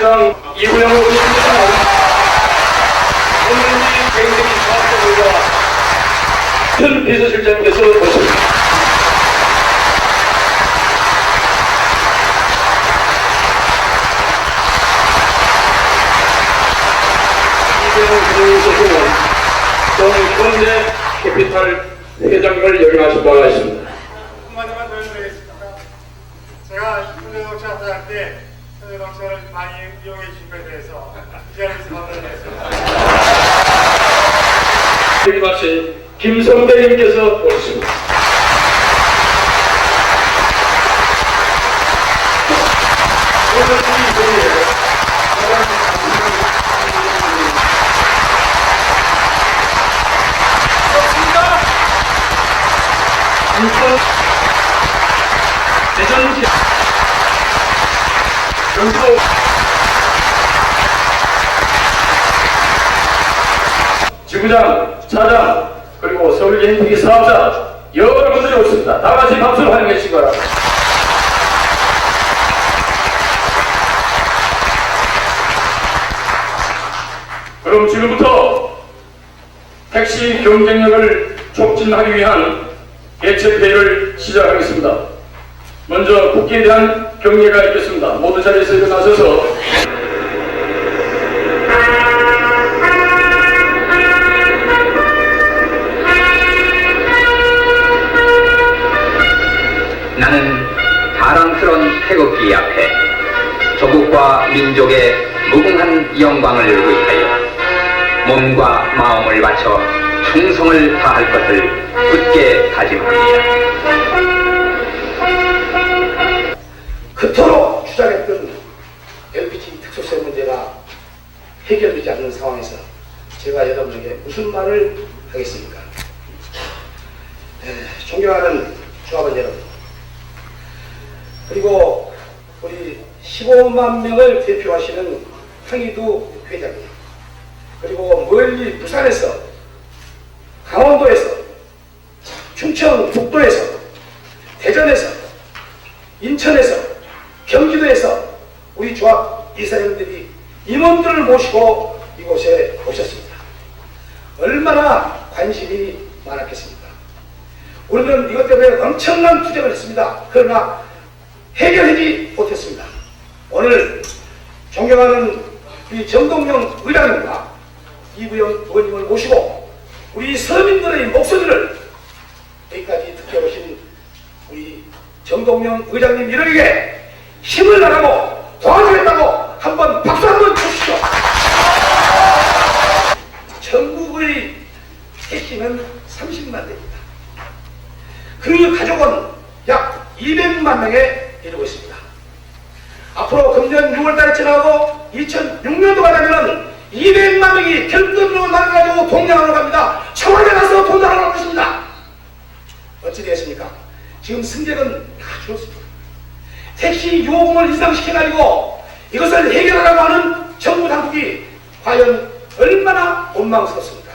지구장 이구영으로 오십니다. 오늘 굉장히 수학적으로 큰 비서실장님께서 오십니다. 이재용 정현재 캐피탈 회장님을 역임하신 바가 있습니다. 한마디만 더 드리겠습니다. 제가 현대자동차 합사할 때 현대자동차를 많이 이용해 주신 것에 대해서 이 자리에서 감사드리겠습니다. 역임하신 김성대님께서 오셨습니다. 대전시 경기도 지구장, 차장, 그리고 서울 개인TV 사업자 여러분들이 오셨습니다. 다 같이 박수로 환영해 주시기 바랍니다. 그럼 지금부터 택시 경쟁력을 촉진하기 위한 개최회의를 시작하겠습니다. 먼저 국기에 대한 경례가 있겠습니다. 모두 자리에서 일어나셔서 나는 자랑스런 태극기 앞에 조국과 민족의 무궁한 영광을 위하여 몸과 마음을 바쳐 충성을 다할 것을 굳게 다짐합니다. 그토록 주장했던 LPG 특수세 문제가 해결되지 않는 상황에서 제가 여러분에게 무슨 말을 하겠습니까? 존경하는 조합원 여러분, 그리고 우리 15만 명을 대표하시는 황희두 회장님, 그리고 멀리 부산에서, 강원도에서, 충청 북도에서, 대전에서, 인천에서, 경기도에서 우리 조합 이사님들이 임원들을 모시고 이곳에 오셨습니다. 얼마나 관심이 많았겠습니까? 우리는 이것 때문에 엄청난 투쟁을 했습니다. 그러나 해결하지 못했습니다. 오늘 존경하는 우리 정동영 의장님과 이구영 의원님을 모시고 우리 서민들의 목소리를 여기까지 듣게 오신 우리 정동영 의장님 일에게 힘을 나가고 도와주겠다고 한번 박수 한번 주시죠. 전국의 택시는 30만 대입니다. 그 가족은 약 200만 명에 이르고 있습니다. 앞으로 금년 6월달에 지나고 2006년도가 되면 200만 명이 결근으로 나가가지고 동양으로 갑니다. 청와대 가서 동양으로 갈 것입니다. 어찌 되겠습니까? 지금 승객은 다 줄었습니다. 택시 요금을 인상시켜가지고 이것을 해결하라고 하는 정부 당국이 과연 얼마나 원망스럽습니까?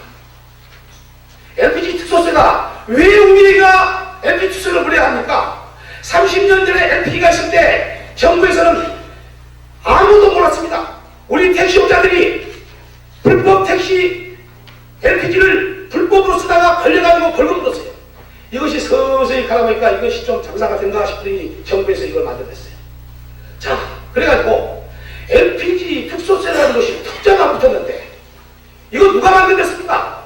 LPG 특수세가 왜 우리가 LPG 특수세를 물어야 합니까? 30년 전에 LPG가 있을 때 정부에서는 아무도 몰랐습니다. 우리 택시업자들이 불법 택시 LPG를 불법으로 쓰다가 걸려가지고 벌금 물었어요. 이것이 서서히 가다 보니까 이것이 좀 장사가 된가 싶더니 정부에서 이걸 만들었어요. 자, 그래가지고 LPG 특수세라는 것이 특자가 붙었는데 이거 누가 만들었습니까?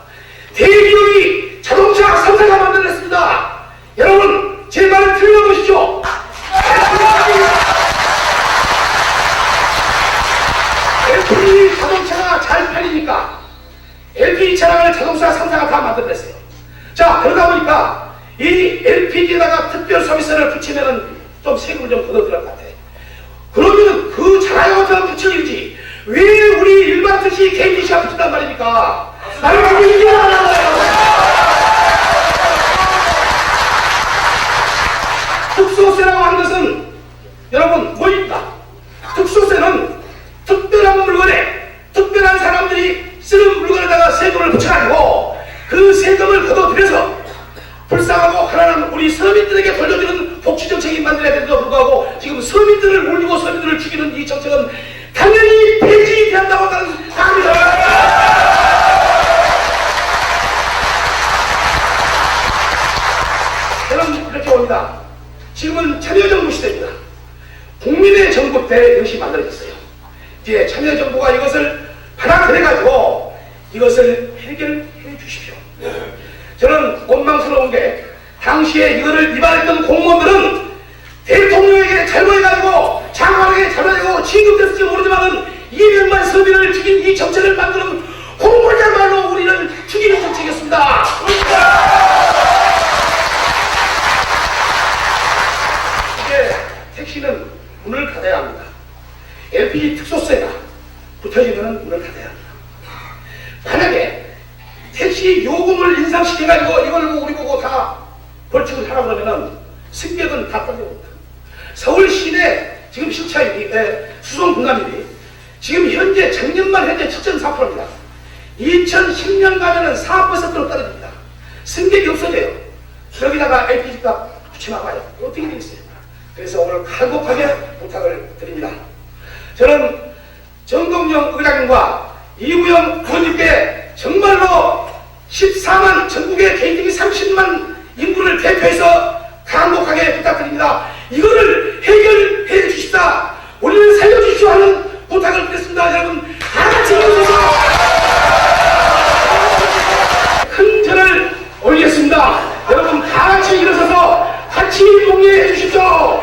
대기업이 자동차 3사가 만들었습니다. 여러분 제 말을 들어보십시오. LPG 자동차가 잘 팔리니까 LPG 차량을 자동차 3사가 다 만들었어요. 자, 그러다 보니까 이 LPG에다가 특별 서비스를 붙이면은 좀 세금을 좀 걷어들일 것 같아. 그러면은 그 자가용차가 붙여 일이지 왜 우리 일반 택시 KTC가 붙인단 말입니까? 나는 그거 이해하잖아요. 특수세라고 하는 것은 여러분 뭐입니까? 특수세는 특별한 물건에 특별한 사람들이 쓰는 물건에다가 세금을 붙여가지고 그 세금을 걷어들여서 불쌍하고 가난한 우리 서민들에게 돌려주는 복지정책이 만들어야 되는데도 불구하고 지금 서민들을 울리고 서민들을 죽이는 이 정책은 당연히 폐지된다고 하는 사람입니다. 저는 이렇게 봅니다. 지금은 참여정부 시대입니다. 국민의 정부 때 이것이 만들어졌어요. 이제 참여정부가 이것을 받아들여가지고 이것을 해결해 주십시오. 저는 원망스러운 게 당시에 이거를 위반했던 공무원들은 대통령에게 잘못해가지고 장관에게 잘못해가지고 취급됐을지 모르지만은 200만 서민을 죽인 이 정책을 만드는 공무원이야말로 우리는 죽이는 정책이었습니다. 이제 택시는 문을 닫아야 합니다. LPG 특소세가 붙어지면 문을 닫아야 합니다. 만약에 택시 요금을 인상시켜가지고 이걸 우리 보고 다 벌칙을 하라 그러면은 승객은 다 떨려옵니다. 서울 시내 지금 시차율이 수송 분담률이 지금 현재 작년만 현재 7.4%입니다. 2010년 가면은 4%로 떨어집니다. 승객이 없어져요. 여기다가 LPG 값 붙이면 봐요. 어떻게 되겠어요? 그래서 오늘 간곡하게 부탁을 드립니다. 저는 정동영 의장님과 이우영 의원님께 정말로 14만 전국의 개인적인 30만 인구를 대표해서 간곡하게 부탁드립니다. 이거를 해결해 주십사. 우리를 살려주십시오 하는 부탁을 드렸습니다. 여러분 다 같이 일어서서 큰 절을 올리겠습니다. 여러분 다 같이 일어서서 같이 동의해 주십시오.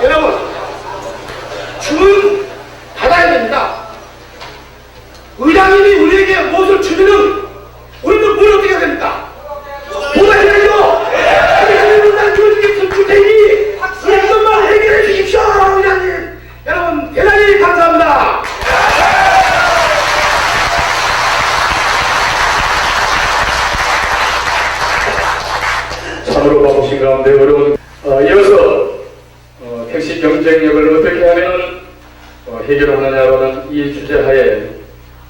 여러분, 주문 받아야 됩니다. 의장님이 우리에게 무엇을 주면은 우리는 뭘 어떻게 해야 됩니까? 뭐가 해야죠? 우리는 주어지게 줄 테니 이것만 해결해 주십시오, 의장님. 여러분, 대단히 감사합니다. 참으로 바쁘신 가운데 어려운 이어서 택시 경쟁력을 어떻게 하면 해결하느냐라는 이 주제하에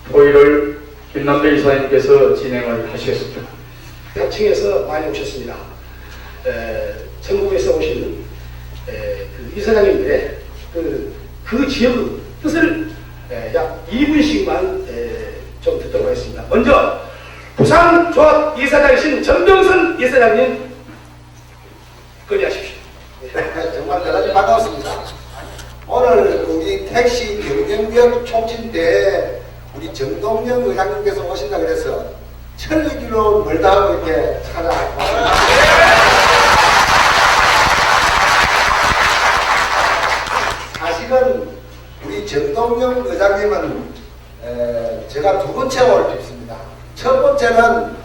토의를 김남배 이사님께서 진행을 하시겠습니다. 각층에서 많이 오셨습니다. 전국에서 오신 그 이사장님들의 그 지역의 뜻을 약 2분씩만 좀 듣도록 하겠습니다. 먼저 부산조합 이사장이신 전병선 이사장님 건의하십시오. 정말 대단히 반갑습니다. 오늘 우리 택시 경쟁력 촉진대에 우리 정동영 의장님께서 오신다 그래서 천리길로 멀다 하고 이렇게 찾아왔습니다. 사실은 우리 정동영 의장님은 제가 두 번째 올 뵙습니다. 첫 번째는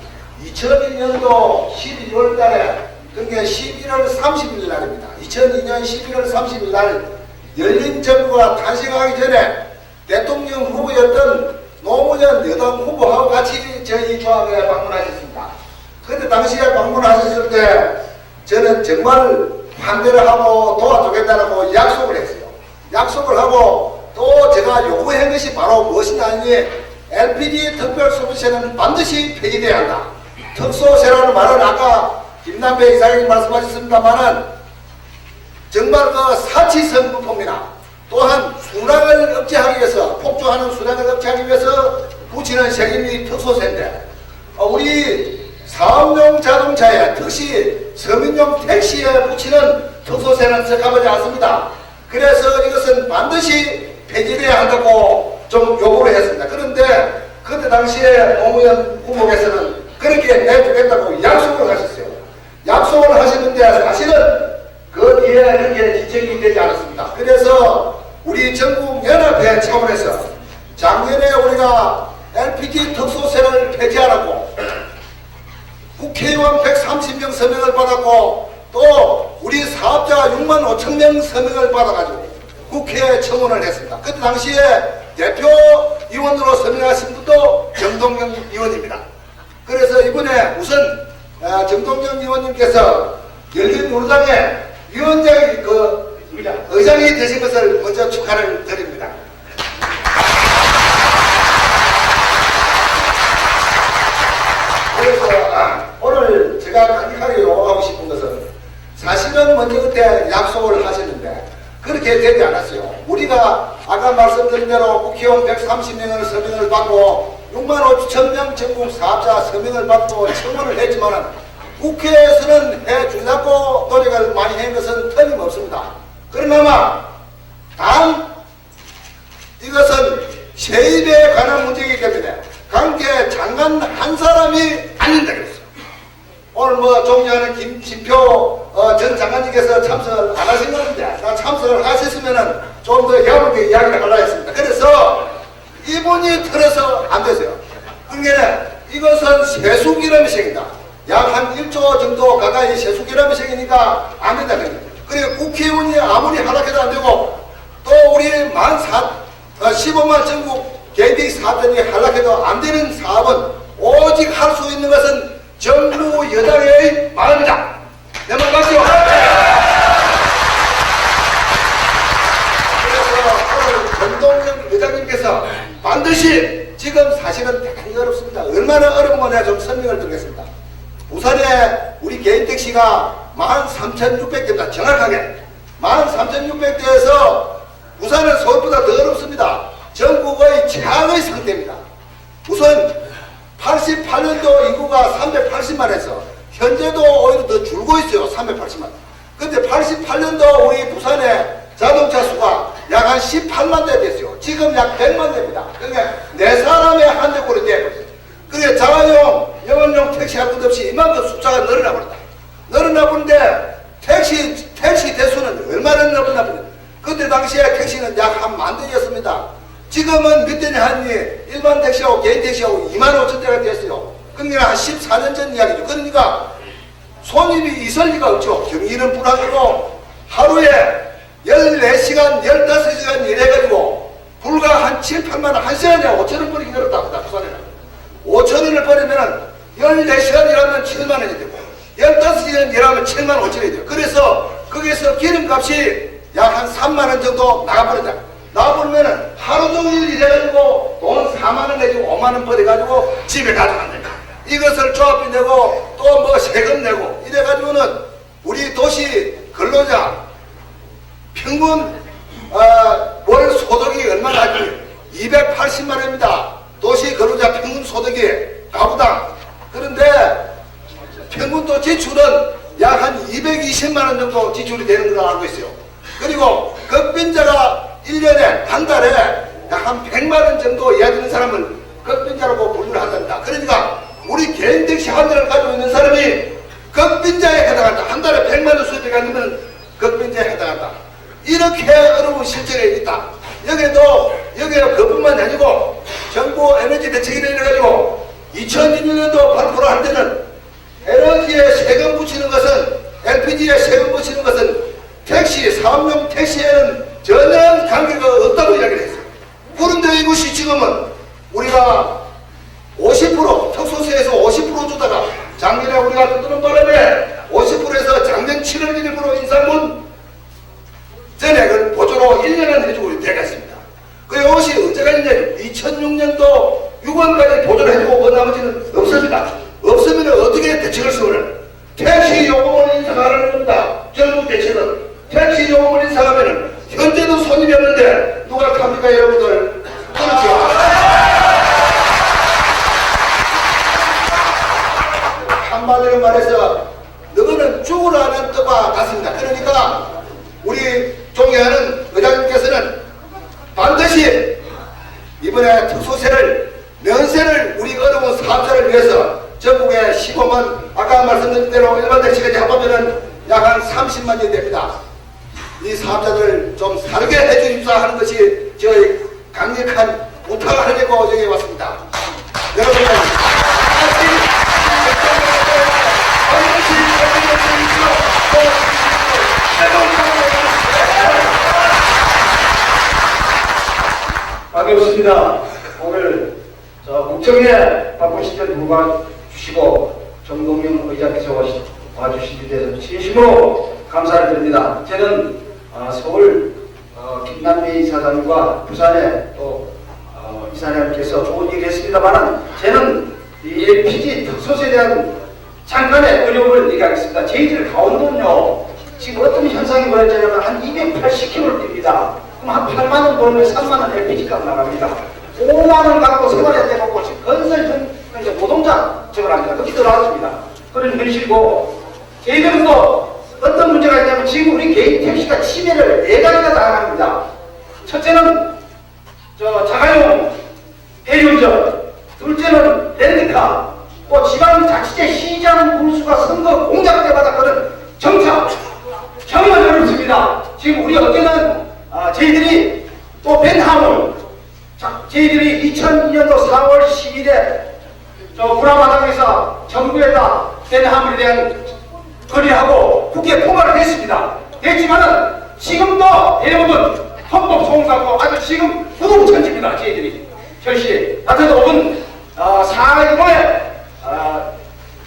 2001년도 12월 달에 그게 11월 30일 날입니다. 2002년 11월 30일 날 열린 정부가 탄생하기 전에 대통령 후보였던 노무현 여당 후보하고 같이 저희 조합에 방문하셨습니다. 그때 당시에 방문하셨을 때 저는 정말 환대를 하고 도와주겠다라고 약속을 했어요. 약속을 하고 또 제가 요구한 것이 바로 무엇이냐니 LPG 특별소비세는 반드시 폐지돼야 한다. 특소세라는 말은 아까 김남배 이사장님 말씀하셨습니다만은 정말 그 사치성부입니다. 또한 수량을 억제하기 위해서 폭주하는 수량을 억제하기 위해서 붙이는 세금이 특소세인데 우리 사업용 자동차에 특히 서민용 택시에 붙이는 특소세는 적합하지 않습니다. 그래서 이것은 반드시 폐지돼야 한다고 좀 요구를 했습니다. 그런데 그때 당시에 노무현 후보께서는 그렇게 내주겠다고 약속을 하셨어요. 약속을 하셨는데 사실은 그 뒤에 그렇게 지적이 되지 않았습니다. 그래서 우리 전국연합회 차원에서 작년에 우리가 LPG 특소세를 폐지하라고 국회의원 130명 서명을 받았고 또 우리 사업자 6만 5천 명 서명을 받아가지고 국회에 청원을 했습니다. 그때 당시에 대표위원으로 서명하신 분도 정동영 의원입니다. 그래서 이번에 우선 정동영 의원님께서 열린우리당의 위원장이 의장이 되신 것을 먼저 축하를 드립니다. 그래서 오늘 제가 강력하게 요구하고 싶은 것은 사실은 먼저 그때 약속을 하셨는데 그렇게 되지 않았어요. 우리가 아까 말씀드린 대로 국회의원 130명을 서명을 받고 6만 5천 명 전국 사업자 서명을 받고 청원을 했지만 국회에서는 해주려고 노력을 많이 한 것은 틀림없습니다. 그러나 단 이것은 세입에 관한 문제이기 때문에 관계 장관 한 사람이 아닌다 그랬어요. 오늘 뭐 존경하는 김진표 전 장관님께서 참석을 안 하신 건데 참석을 하셨으면은 좀 더 야물게 이야기를 하려 했습니다. 그래서 이분이 틀어서 안 되세요. 그러니까 이것은 세수기름식이다. 약 한 1조 정도 가까이 세수기름식이니까 안 된다 그럽니다. 그리고 국회의원이 아무리 하락해도 안 되고 또 우리 15만 전국 개인적인 사업자들이 하락해도 안 되는 사업은 오직 할 수 있는 것은 정부 여당의 마음이다. 내 말 맞죠? 그래서 오늘 권동영 의장님께서 반드시 지금 사실은 대단히 어렵습니다. 얼마나 어려운 거냐 좀 설명을 드리겠습니다. 부산에 우리 개인 택시가 13,600대입니다. 정확하게 13,600대에서 부산은 서울보다 더 어렵습니다. 전국의 최악의 상태입니다. 우선 88년도 인구가 380만에서 현재도 오히려 더 줄고 있어요. 380만. 근데 88년도 우리 부산의 자동차 수가 약 한 18만 대 됐어요. 지금 약 100만 대입니다. 그러니까 4사람에 한 대 꼴이 되어버렸어요. 그러니까 자가용, 영업용 택시 할 것 없이 이만큼 숫자가 늘어나 버렸다. 늘어나 버는데 택시 대수는 얼마나 늘어나 버렸다. 그때 당시에 택시는 약 한 10,000대였습니다. 지금은 몇 대냐 하니 일반 택시하고 개인 택시하고 25,000대가 됐어요. 그러니까 한 14년 전 이야기죠. 그러니까 손님이 있을 리가 없죠. 경기는 불안하고 하루에 14시간, 15시간 일해가지고 불과 한 7, 8만 원, 한 시간에 5,000원 버리기 어렵다. 부산에는. 5,000원을 버리면 14시간 일하면 7만 원이 되고 15시간 일하면 7만 5천원이 돼요. 그래서 거기서 기름값이 약 한 3만 원 정도 나가버린다. 나가버리면 하루 종일 일해가지고 돈 4만 원 내고 5만 원 버려가지고 집에 가져간다. 이것을 조합비 내고 또 뭐 세금 내고 이래가지고는 우리 도시 근로자 평균 월 소득이 얼마나 하지? 280만 원입니다. 도시 근로자 평균 소득이 가구당. 그런데 평균 또 지출은 약 한 220만 원 정도 지출이 되는 걸로 알고 있어요. 그리고 급빈자가 1년에 한 달에 약 한 100만 원 정도 이하 되는 사람을 급빈자라고 분류를 한답니다. 그러니까 우리 개인 택시 한 대를 가지고 있는 사람이 급빈자에 해당한다. 한 달에 100만 원 수입이 가지면 급빈자에 해당한다. 이렇게 어려운 실정에 있다. 여기에 그뿐만이 아니고 정부 에너지 대책이 내려가지고 2021년도 발표를 할 때는 에너지에 세금 붙이는 것은 LPG에 세금 붙이는 것은 택시, 사업용 택시에는 전혀 관계가 없다고 이야기를 했어요. 그런데 이것이 지금은 우리가 50% 특수세에서 50% 주다가 작년에 우리가 듣는 바람에 50%에서 작년 7월 1일부로 인상분 전액을 보조로 1년은 해주고 되겠습니다. 그 이것이 언제가 있냐 2006년도 6월까지 보조를 해주고 그 나머지는 없습니다. 없으면 어떻게 대책을 세우는 택시 요금을 인상하라는 겁니다. 정부 대책은 택시 요금을 인상하면 현재도 손님이 없는데 누가 탑니까 여러분들? 그렇죠. 한마디로 말해서 너는 죽으라는 뜻과 같습니다. 그러니까 우리 존경하는 의장님께서는 반드시 이번에 특수세를 면세를 우리 어려운 사업자를 위해서 전국에 15만 아까 말씀드린 대로 일반 택시까지 합하면은 약 한 30만이 됩니다. 이 사업자들 좀 살게 해주십사 하는 것이 저희 강력한 부탁을 하려고 여기 왔습니다. 여러분들 반갑습니다. 오늘 국정에 바쁜 시절 불과주시고 정동영 의장께서 와주신 데 대해서 진심으로 감사를 드립니다. 저는 서울 김남미 이사장과 부산에 또 이사장님께서 좋은 얘기 했습니다만 저는 이 LPG 특수에 대한 잠깐의 어려움을 얘기하겠습니다. 저희들 강원도는요 지금 어떤 현상이 벌어지냐면 한 280km를 뜁니다. 그럼 한 8만원 벌면 3만원 LPG 값 나갑니다. 5만원 갖고 생활해야 되고 지금 건설 이제 노동자 저걸 합니다. 그렇게 들어왔습니다. 그런 현실이고 저희들은 또 어떤 문제가 있냐면 지금 우리 개인 택시가 침해를 4가지나 당합니다. 첫째는 자가용 대리운전, 둘째는 렌트카, 또 지방자치제 시장 군수가 선거 공작 때마다 그런 정착 정말 어렵습니다. 지금 우리 어제는 저희들이 또 벤하물 저희들이 2002년도 4월 10일에 구라마당에서 정부에다 벤하물에 대한 건의하고 국회 통과를 했습니다. 됐지만은 지금도 대부분 헌법 소원하고 아주 지금 후동천지입니다. 저희들이 현실에 하여튼 5분 4일에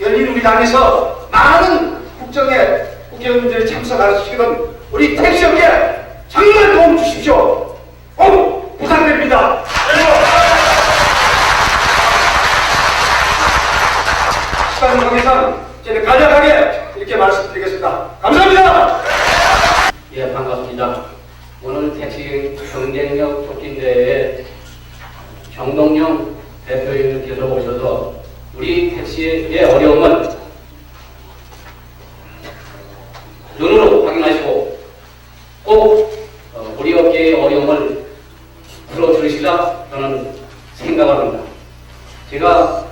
열린우리당에서 많은 국회의원들이 참석하시는 우리 택시업계 정말 도움 주십시오. 부탁드립니다. 시간 관계상 저는 간략하게 이렇게 말씀드리겠습니다. 감사합니다. 예, 반갑습니다. 오늘 택시 경쟁력 촉진대회에 정동영 대표님께서 오셔서 우리 택시의 어려움을 눈으로 확인하시고 꼭 우리 업계의 어려움을 풀어주시라 저는 생각을 합니다. 제가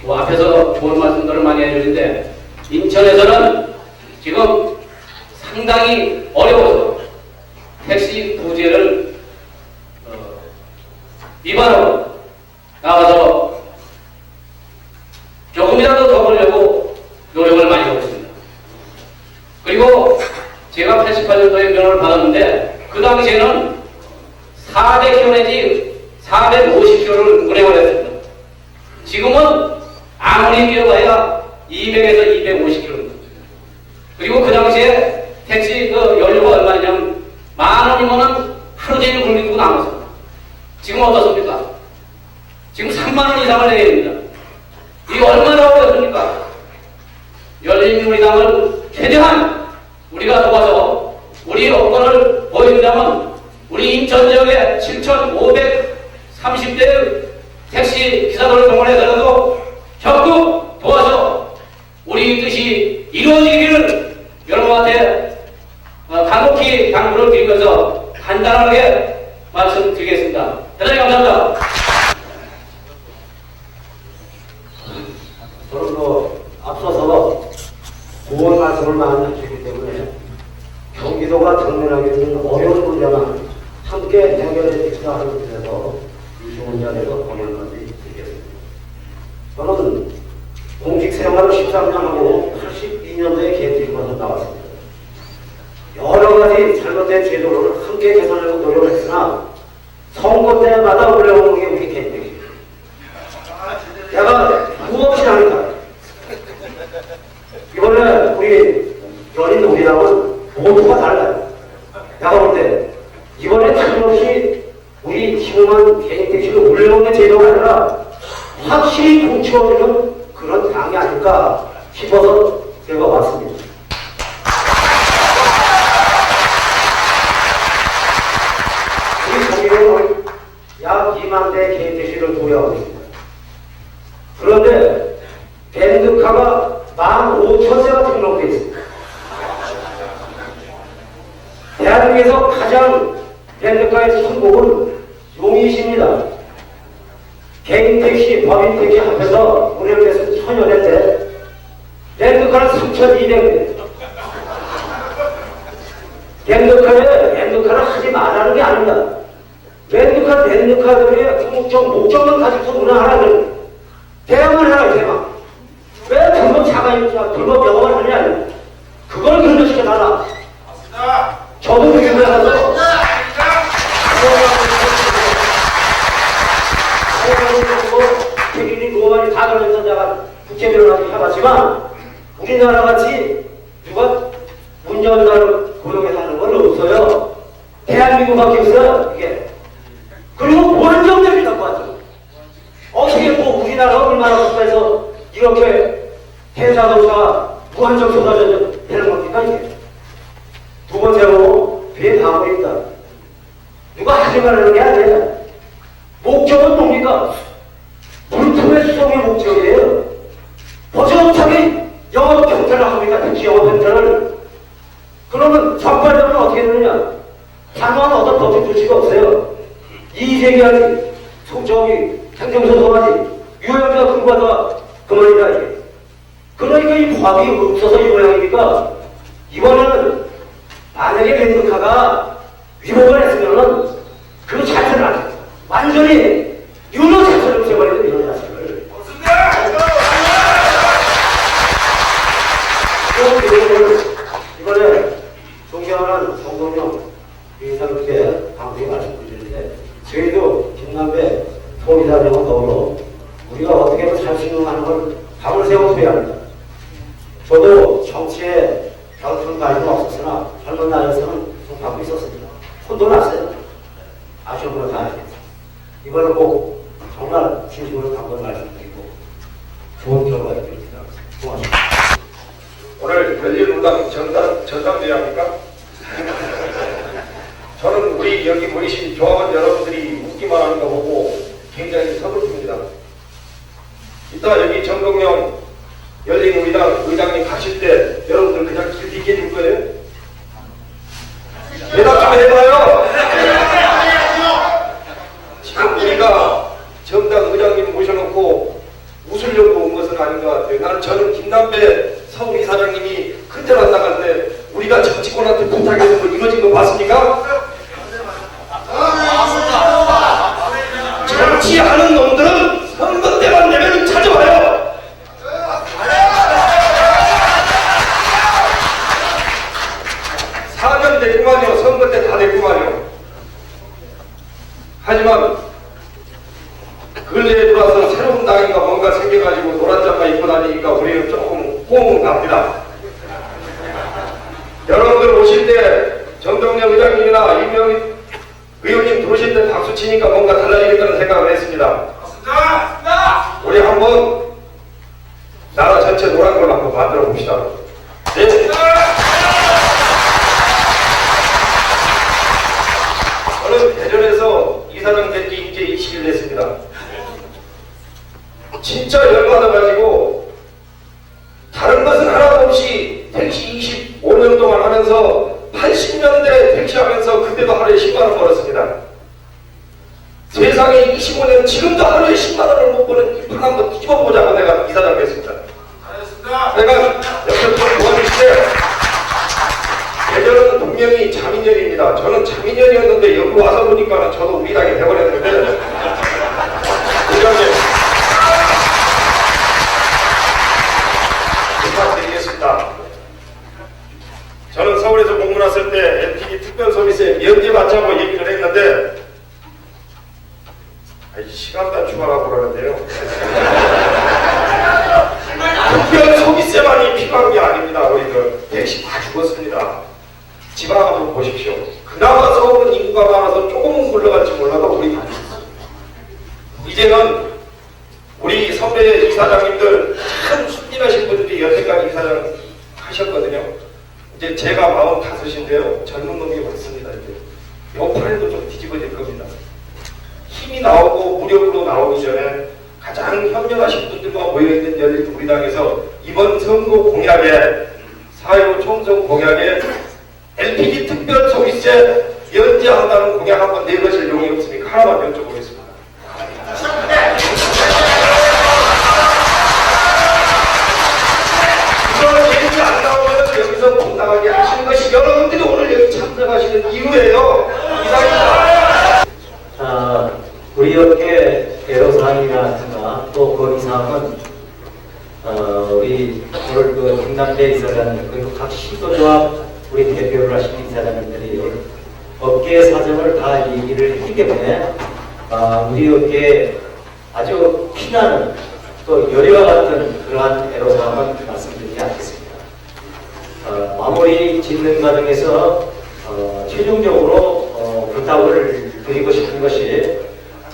앞에서 좋은 말씀들을 많이 해주는데 인천에서는 지금 상당히 어려워서 택시 부재를 위반하고 나가서 조금이라도 더 벌려고 노력을 많이 하고 있습니다. 그리고 제가 88년도에 면허를 받았는데 그 당시에는 400km 내지 450km를 운행을 했습니다. 지금은 아무리 뛰어봐야 200에서 250km. 그리고 그 당시에 택시 연료가 얼마냐면 10,000원이면은 하루 종일 굴리고 남았습니다. 지금 어떻습니까? 지금 3만원 이상을 내야 됩니다. 이거 얼마나 어렵습니까? 열린우리당을 최대한 우리가 도와서 우리 여건을 보여준다면 우리 인천 지역에 7,530대 택시 기사들을 동원해서라도 적극 도와서 우리 뜻이 이루어지기를 여러분한테 간곡히 당부를 드리면서 간단하게 말씀드리겠습니다. 대단히 감사합니다. 저는 앞서서 좋은 말씀을 많이 하셨기 때문에 경기도가 당면하게 있는 어려운 문제만 함께 해결해 주시다 하는 뜻에서 이승훈 자리에서 공연까지 드리겠습니다. 저는 공직 생활을 13년 하고 82년도에 개퇴직원으로 나왔습니다. 여러 가지 잘못된 제도를 함께 개선하려고 노력을 했으나 선거 때마다 올라오는 게 우리 개퇴직입니다. 내가 무엇이 하니까 이번에 우리 열린우리당은 모두가 달라요. 내가 볼 때 이번에 틀림없이 우리 희망한 개인 택시를 올려놓는 제도가 아니라 확실히 뭉쳐주는 그런 당이 아닐까 싶어서 제가 왔습니다. 우리 경기도는 약 2만 대 개인 택시를 보유하고 있습니다. 그런데 렌트카가 15,000대가 등록되어 있습니다. 대한민국에서 가장 렌트카의 선곡은 용인시입니다. 개인 택시, 법인 택시 합해서 운행돼서 1,000여 대인데 렌트카는 3,200대. 렌트카를 하지 말라는 게 아닙니다. 렌트카들의 궁극적 목적만 가지고 운행하라는 대응을 해라, 대응. 왜 불법 차가 불법 영업을 하느냐? 그걸 근절시켜달라. 저도 교육에 가서 백일이 노만이 다 걸려서 내가 국회의원을 해봤지만 우리나라 같이 누가 운전자를 고용해서 하는 건 별로 없어요. 대한민국밖에 없어요, 이게. 그리고 무한정대입니다, 무한정. 어떻게 뭐 우리나라 얼마나 국가에서 이렇게 해자동차가 무한정 쏟아져 되는 겁니까, 이게? 두 번째로, 배에 가버린다. 누가 하지 말라는 게 아니에요. 목적은 뭡니까? 물품의 수송의 목적이에요. 버젓하게 영업 경찰을 합니까? 특히 영업 경찰을. 그러면 적발되면 어떻게 되느냐? 단호한 어떤 법적 조치가 없어요. 이의제기하지, 저기 행정소송하지, 유형자 근거하다가 그만이다 이게. 그러니까 이 법이 없어서 이 모양이니까 이번에는 만약에 렌드카가 위법을 했으면은 그 자체를 안 해요. 완전히 유료 자체를 없애버리는 이런 자체를. 이번에 존경하는 정동영 위원장님께 방송에 말씀드리는데 저희도 김남배 통일사령과 더불어 우리가 어떻게든 살 수 있는 하는 걸 밤을 새워 해야 합니다. 저도 정치에 별큰 관심은 없었으나 젊은 나이에서는 좀 갖고 있었습니다. 손도 났어요. 아쉬운 걸 다 하겠습니다. 이번에 꼭 정말 진심으로 감사를 말씀드리고 좋은 결과 있기를 기대합니다. 고맙습니다. 오늘 열린우당 전당대회합니까? 저는 우리 여기 모이신 조합원 여러분들이 웃기만 하는 거 보고 굉장히 서글픕니다. 이따 여기 정동영 열린우리당 의장님 가실 때 여러분들 그냥 길 뒤게 줄 거예요? 대답 좀 해봐요! 지금 우리가 정당 의장님 모셔놓고 웃으려고 온 것은 아닌 것 같아요. 저는 김남배 서울이사장님이 큰테란 나갈 때 우리가 정치권한테 부탁해서 뭐 이루어진 거 봤습니까? 정치하는 놈들은 선거 때만 되면 찾아와요. 사년 됐구만요. 선거 때 다 됐구만요. 하지만 근래에 들어와서 새로운 당인가 뭔가 생겨가지고 노란 잠바 입고 다니니까 우리는 조금 호응은 갑니다. 여러분들 오실 때 정동영 의장님이나 이명희 의원님 들어오실 때 박수 치니까 뭔가 달라지겠다는 생각을 했습니다. 우리 한번 나라 전체 노란 걸 한번 만들어 봅시다. 네. 저는 대전에서 이사장 된 지 이제 20일 됐습니다. 진짜 열받아가지고 다른 것은 하나도 없이 택시 25년 동안 하면서 80년대 택시 하면서 그때도 하루에 10만원 벌었습니다. 세상에 25년 지금도 하루에 10만원을 못 버는 이 판 한번 뒤집어보자고 내가 이사장 됐습니다. 내가 옆에 좀 도와주실 때 대전은 분명히 자민련입니다. 저는 자민련이었는데 여기 와서 보니까 저도 우리 당이 돼버렸는데 의장님 부탁드리겠습니다. 저는 서울에서 공부 났을 때 LPG 특별서비스에 면제 받자고 얘기를 했는데 시간 단축하라고 그러는데요. 특별서비스만이 필요한 게 아닙니다. 우리들 택시 다 죽었습니다. 지방 한번 보십시오. 그나마 서울은 인구가 많아서 조금은 굴러갈지 몰라도 우리 이제는 우리 선배 이사장님들 참 순진하신 분들이 여태까지 이사장 하셨거든요. 이제 제가 45인데요. 젊은 놈이 왔습니다. 이제 요 판에도 좀 뒤집어질 겁니다. 힘이 나오고 무력으로 나오기 전에 가장 현명하신 분들과 모여있는 열린우리당에서 이번 선거 공약에 4.15 총선 공약에 LPG 특별 서비스에 면제한다는 공약 한번 내거실 용이 없습니까? 하나만 여쭤보겠습니다. 그런 얘기 안 나오면 여기서 못 나가게 하시는 것이 여러분들이 오늘 여기 참석하시는 이유예요. 이상입니다. 자, 우리 업계 애로사항이라든가 또 건의사항은 우리 오늘 그 김남배 이사장님 그리고 각 시도조합 우리 대표를 하시는 이사장님들이 업계의 사정을 다 얘기를 했기 때문에 우리 업계에 아주 피나는 또 열의와 같은 그러한 애로사항은 말씀드리지 않겠습니다. 마무리 짓는 과정에서 최종적으로 부탁을 드리고 싶은 것이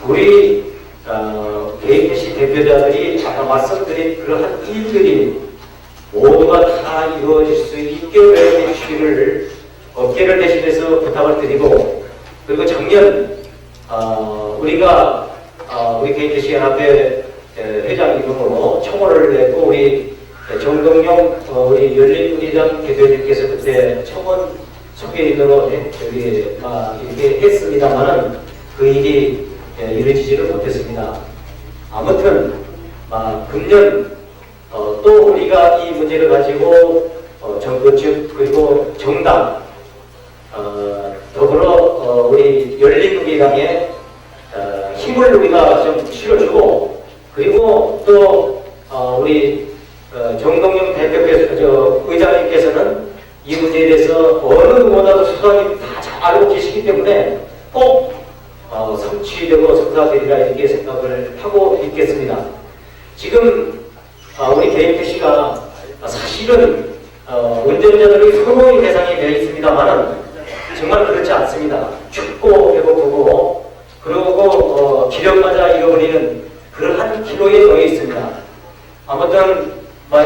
우리 KTC 대표자들이 아까 말씀드린 그러한 일들이 모두가 다 이루어질 수 있게 해 주시기를 어깨를 대신해서 부탁을 드리고, 그리고 작년 우리가 우리 KTC 연합회 회장 이름으로 청원을 냈고, 우리 정동영 우리 열린우리당 대표님께서 그때 청원 소개인으로 이렇게 했습니다만은 그 일이 이루어지지를 못했습니다. 아무튼 금년 또 우리가 이 문제를 가지고 정부 측 그리고 정당 더불어 우리 열린우리당에 힘을 우리가 좀 실어주고, 그리고 또 우리 정동영 대표께서 의장님께서는 이 문제에 대해서 어느 누구보다도 수상이 다 잘 알고 계시기 때문에 꼭 성취되고 성사되리라 이렇게 생각을 하고 있겠습니다. 지금 우리 KTC가 사실은 운전자들이 소모의 대상이 되어 있습니다만은 정말 그렇지 않습니다. 춥고 배고프고 그리고 기력마저 잃어버리는 그러한 기로에 놓여 있습니다. 아무튼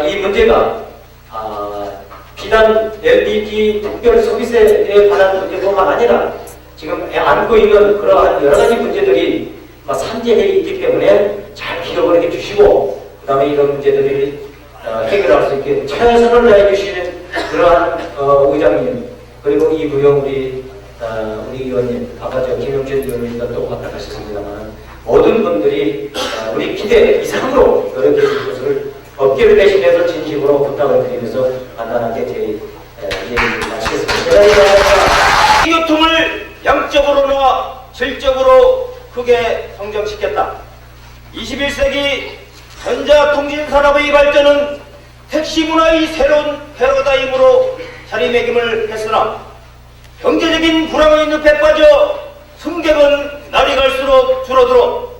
이 문제가 비단 LPG 특별 소비세에 관한 문제뿐만 아니라 지금 안고 있는 그러한 여러 가지 문제들이 산재해 있기 때문에 잘 기억을 해주시고, 그 다음에 이런 문제들이 해결할 수 있게 최선을 다해주시는 그러한 의장님, 그리고 이부영 우리 의원님, 아까 김영준 의원님도 또 부탁하셨습니다만 모든 분들이 우리 기대 이상으로 노력해 주실 것을 어깨를 대신해서 진심으로 부탁을 드리면서 간단하게 제 얘기를 마치겠습니다. 이 교통을 양적으로나 질적으로 크게 성장시켰다. 21세기 전자통신산업의 발전은 택시 문화의 새로운 패러다임으로 자리매김을 했으나 경제적인 불황의 늪에 빠져 승객은 날이 갈수록 줄어들어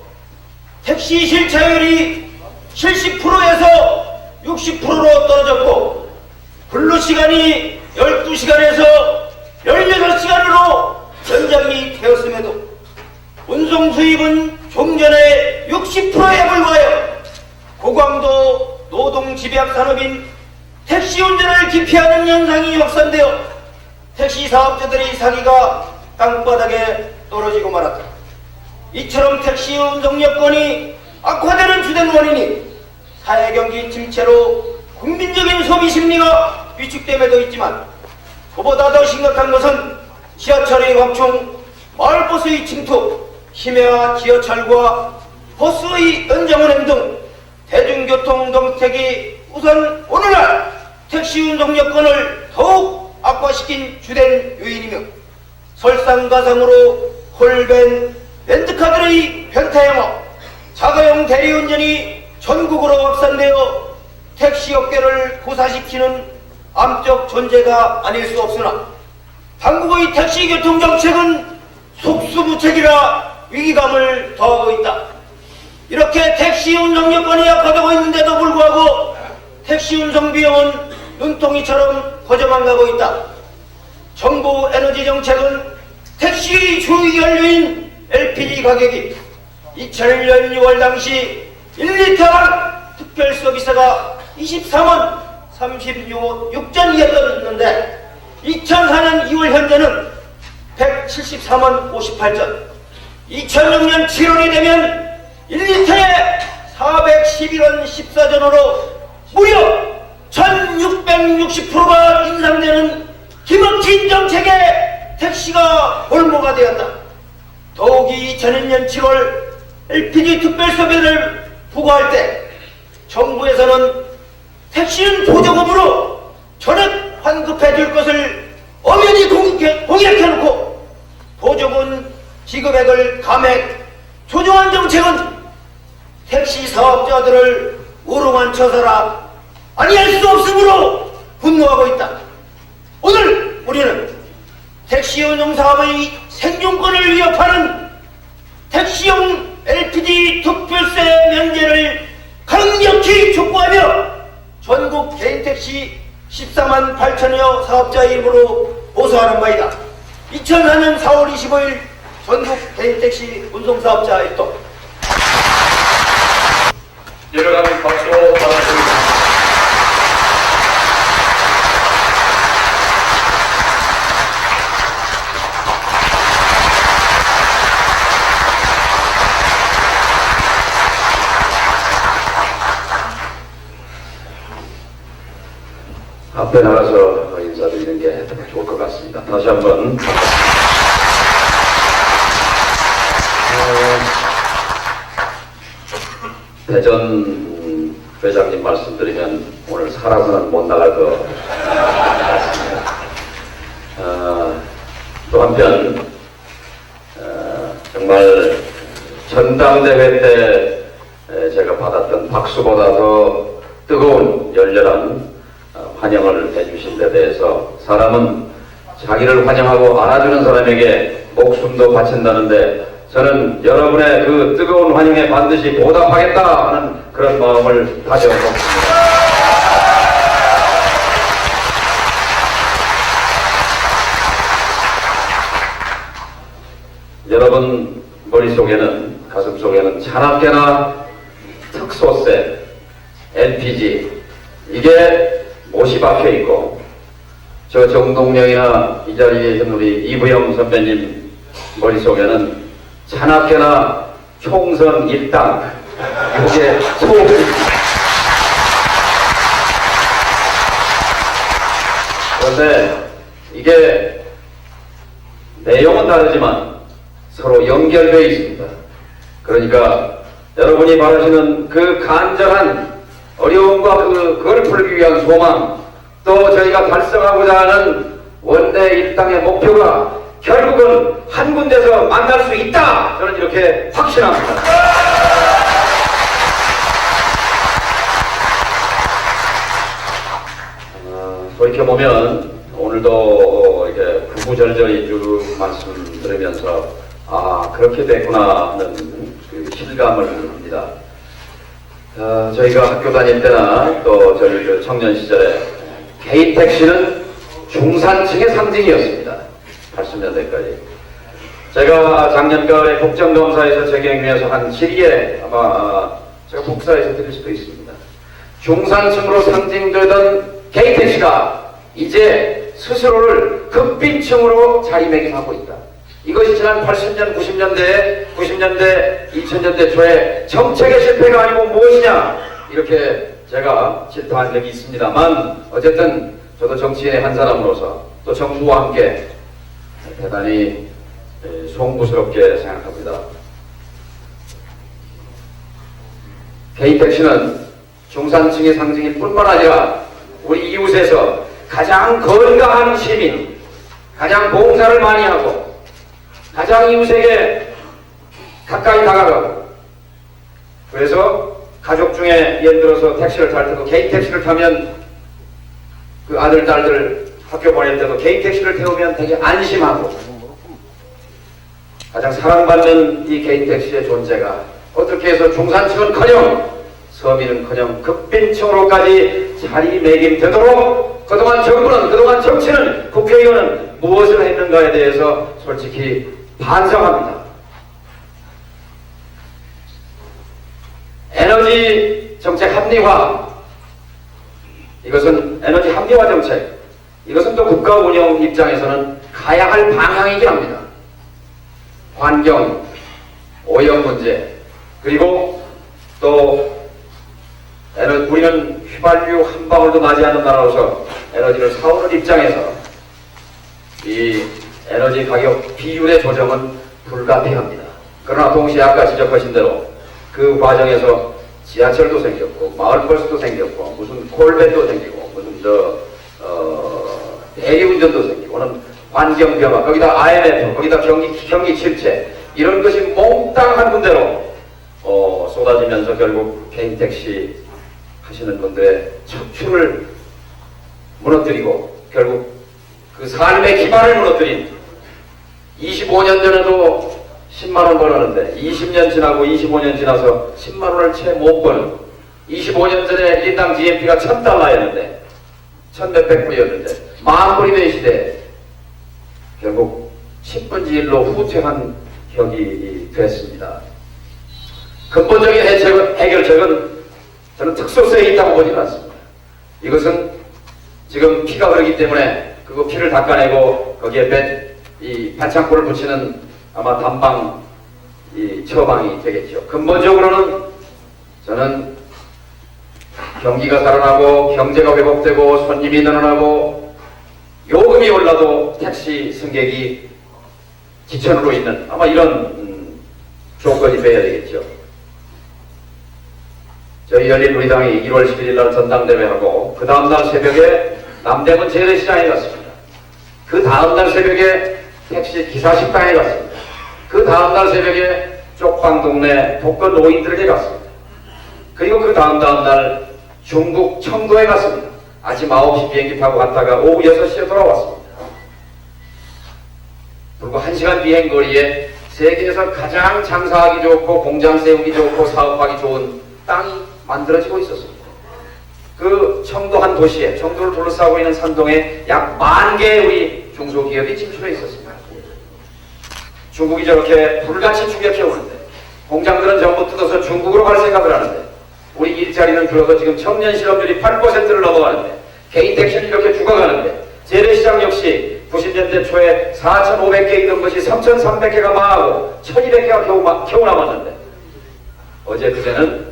택시 실차율이 70%에서 60%로 떨어졌고, 근로시간이 12시간에서 16시간으로 연장이 되었음에도 운송 수입은 좀 전에 60%에 불과하여 고강도 노동 집약 산업인 택시 운전을 기피하는 현상이 확산되어 택시 사업자들의 사기가 땅바닥에 떨어지고 말았다. 이처럼 택시 운송 여건이 악화되는 주된 원인이 사회경기 침체로 국민적인 소비 심리가 위축됨에도 있지만, 그보다 더 심각한 것은 지하철의 확충, 마을버스의 침투, 심야와 지하철과 버스의 연장운행 등 대중교통 정책이 우선 오늘날 택시 운송 여건을 더욱 악화시킨 주된 요인이며, 설상가상으로 홀밴, 렌트카들의 변태영업, 자가용 대리운전이 전국으로 확산되어 택시업계를 고사시키는 암적 존재가 아닐 수 없으나, 당국의 택시 교통정책은 속수무책이라 위기감을 더하고 있다. 이렇게 택시 운송 여건이 악화되고 있는데도 불구하고 택시 운송 비용은 눈덩이처럼 커져만 가고 있다. 정부 에너지 정책은 택시의 주 연료인 LPG 가격이 2001년 6월 당시 1리터당 특별 서비스가 23원 36전이었는데 2004년 2월 현재는 173원 58전, 2006년 7월이 되면 1리터에 411원 14전으로 무려 1660%가 인상되는 김어친 정책에 택시가 볼모가 되었다. 더욱이 2001년 7월 LPG 특별서비스를 부과할 때 정부에서는 택시는 보조금으로 전액 환급해 줄 것을 엄연히 공약해놓고 보조금 지급액을 감액, 조정한 정책은 택시 사업자들을 우롱한 처사라 아니할 수 없으므로 분노하고 있다. 오늘 우리는 택시 운영 사업의 생존권을 위협하는 택시용 LPG 특별세 면제를 강력히 촉구하며 전국 개인택시 14만 8천여 사업자 이름으로 호소하는 바이다. 2004년 4월 25일 전국 개인택시 운송사업자 일동. 열혈한 박수로 받아드립니다. 앞에 나가서 인사드리는 게 좋을 것 같습니다. 다시 한번 대전 회장님 말씀드리면 오늘 살아서는 못 나갈 것 같습니다. 또 한편 정말 전당대회 때 제가 받았던 박수보다 더 뜨거운 열렬한 환영을 해주신 데 대해서 사람은 자기를 환영하고 알아주는 사람에게 목숨도 바친다는데 저는 여러분의 그 뜨거운 환영에 반드시 보답하겠다 하는 그런 마음을 다시 한번 먹습니다. 여러분 머릿속에는 가슴속에는 차납게나 특소세, LPG 이게 못이 박혀 있고 저 정동영이나 이 자리에 있는 우리 이부영 선배님 머릿속에는 차납게나 총선 일당 이게 소음이 그런데 이게 내용은 다르지만 서로 연결되어 있습니다. 그러니까 여러분이 바라시는 그 간절한 어려움과 그걸 풀기 위한 소망 또 저희가 달성하고자 하는 원내 일당의 목표가 결국은 한 군데서 만날 수 있다 저는 이렇게 확신합니다. 돌이켜보면 오늘도 이렇게 구구절절히 쭉 말씀 들으면서 그렇게 됐구나 하는 그 실감을 합니다. 저희가 학교 다닐 때나 또 저희 그 청년 시절에 개인택시는 중산층의 상징이었습니다. 80년대까지. 제가 작년 가을에 국정감사에서 재경위에서 한 질의에 아마 제가 복사해서 드릴 수도 있습니다. 중산층으로 상징되던 개인택시가 이제 스스로를 극빈층으로 자리매김하고 있다. 이것이 지난 80년, 90년대, 2000년대 초에 정책의 실패가 아니고 무엇이냐 이렇게 제가 질타한 적이 있습니다만 어쨌든 저도 정치인의 한 사람으로서 또 정부와 함께 대단히 송구스럽게 생각합니다. 개인택시는 중산층의 상징일 뿐만 아니라 우리 이웃에서 가장 건강한 시민, 가장 봉사를 많이 하고 가장 이웃에게 가까이 다가가고 그래서 가족 중에 예를 들어서 택시를 탈 때도 개인 택시를 타면 그 아들, 딸들 학교 보낼 때도 개인 택시를 태우면 되게 안심하고 가장 사랑받는 이 개인 택시의 존재가 어떻게 해서 중산층은커녕 서민은커녕 극빈층으로까지 자리매김되도록 그동안 정부는 그동안 정치는 국회의원은 무엇을 했는가에 대해서 솔직히 반성합니다. 에너지 정책 합리화 이것은 에너지 합리화 정책 이것은 또 국가 운영 입장에서는 가야 할 방향이긴 합니다. 환경, 오염 문제 그리고 또 우리는 휘발유 한 방울도 나지 않는 나라로서 에너지를 사오는 입장에서 이 에너지 가격 비율의 조정은 불가피합니다. 그러나 동시에 아까 지적하신 대로 그 과정에서 지하철도 생겼고 마을버스도 생겼고 무슨 콜밴도 생기고 무슨 대리운전도 생기고는 환경 변화 거기다 IMF 거기다 경기 침체 이런 것이 몽땅 한 군데로 쏟아지면서 결국 개인택시 하시는 분들의 척추를 무너뜨리고 결국 그 삶의 기반을 무너뜨린 25년 전에도 10만원 벌었는데 20년 지나고 25년 지나서 10만원을 채 못 버는 25년 전에 1인당 GNP가 $1000였는데 1000몇백 불이었는데 10,000불이 된 시대에 결국 10분지 1로 후퇴한 격이 됐습니다. 근본적인 해결책은 저는 특수서에 있다고 보지는 않습니다. 이것은 지금 피가 흐르기 때문에 그 피를 닦아내고 거기에 이 반창고를 붙이는 아마 단방 이 처방이 되겠죠. 근본적으로는 저는 경기가 살아나고 경제가 회복되고 손님이 늘어나고 요금이 올라도 택시 승객이 지천으로 있는 아마 이런 조건이 돼야 되겠죠. 저희 열린우리당이 1월 11일 날 전당대회하고 그 다음날 새벽에 남대문 재래시장에 갔습니다. 그 다음날 새벽에 택시 기사식당에 갔습니다. 그 다음날 새벽에 쪽방 동네 독거 노인들에게 갔습니다. 그리고 그 다음날 중국 청도에 갔습니다. 아침 9시 비행기 타고 갔다가 오후 6시에 돌아왔습니다. 그리고 1시간 비행 거리에 세계에서 가장 장사하기 좋고 공장 세우기 좋고 사업하기 좋은 땅이 만들어지고 있었습니다. 그 청도 한 도시에, 청도를 둘러싸고 있는 산동에 약 10,000개의 우리 중소기업이 진출해 있었습니다. 중국이 저렇게 불같이 추격해 오는데 공장들은 전부 뜯어서 중국으로 갈 생각을 하는데 우리 일자리는 줄어서 지금 청년 실업률이 8%를 넘어가는데 개인 택시는 이렇게 죽어가는데 재래시장 역시 90년대 초에 4,500개 있던 것이 3,300개가 망하고 1,200개가 겨우 남았는데 어제 그제는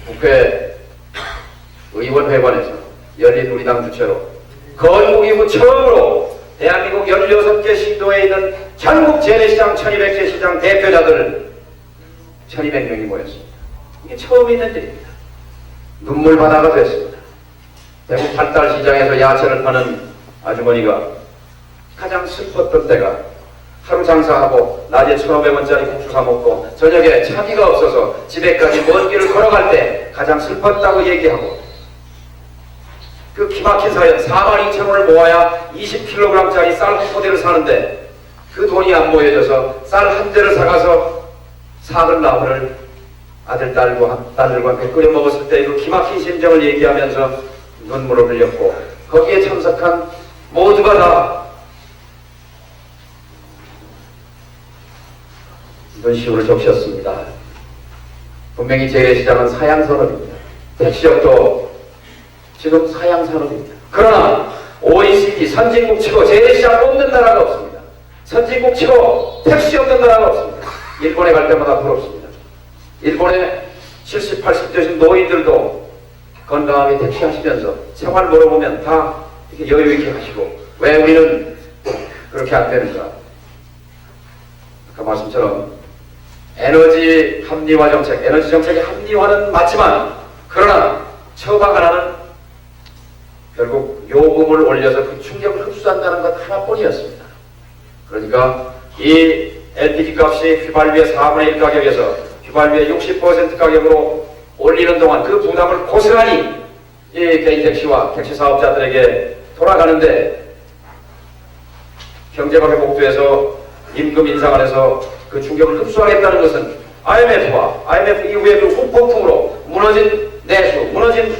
국회 의원회관에서 열린우리당 주최로 건국 이후 처음으로 대한민국 16개 신도에 있는 전국 재래시장 1,200개 시장 대표자들 1,200명이 모였습니다. 이게 처음 있는 일입니다. 눈물바다가 됐습니다. 대구 팔달시장에서 야채를 파는 아주머니가 가장 슬펐던 때가 하루 장사하고 낮에 1,500원짜리 국수 사먹고 저녁에 차비가 없어서 집에까지 먼 길을 걸어갈 때 가장 슬펐다고 얘기하고 그 기막힌 사연 42,000원을 모아야 20kg짜리 쌀 한 포대를 사는데 그 돈이 안 모여져서 쌀 한 대를 사가서 사흘 나흘을 딸들과 함께 끓여 먹었을 때 그 기막힌 심정을 얘기하면서 눈물을 흘렸고 거기에 참석한 모두가 다 눈시울을 적셨습니다. 분명히 재래시장은 사양산업입니다. 택시업도 지금 사양산업입니다. 그러나 OECD 선진국 치고 재래시장 없는 나라가 없습니다. 선진국 치고 택시 없는 나라가 없습니다. 일본에 갈 때마다 부럽습니다. 일본에 70, 80대신 노인들도 건강하게 택시하시면서 생활 물어보면 다 이렇게 여유 있게 하시고 왜 우리는 그렇게 안 되는가? 아까 말씀처럼 에너지 합리화 정책, 에너지 정책의 합리화는 맞지만 그러나 처방 하나는 결국 요금을 올려서 그 충격을 흡수한다는 것 하나뿐이었습니다. 그러니까 이 LPG 값이 휘발유의 4분의 1 가격에서 휘발유의 60% 가격으로 올리는 동안 그 부담을 고스란히 이 개인 택시와 택시 사업자들에게 돌아가는데 경제가 회복돼서 임금 인상을 해서 그 충격을 흡수하겠다는 것은 IMF 이후에 그 후폭풍으로 무너진 내수, 무너진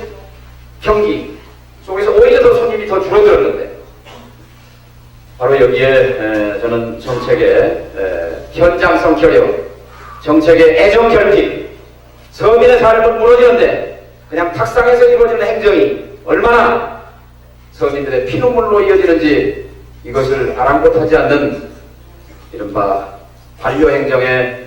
경기 속에서 오히려 더 손님이 더 줄어들었는데 바로 여기에 저는 정책의 현장성 결여, 정책의 애정 결핍, 서민의 삶은 무너지는데 그냥 탁상에서 이루어지는 행정이 얼마나 서민들의 피눈물로 이어지는지 이것을 아랑곳하지 않는 이른바 반려행정의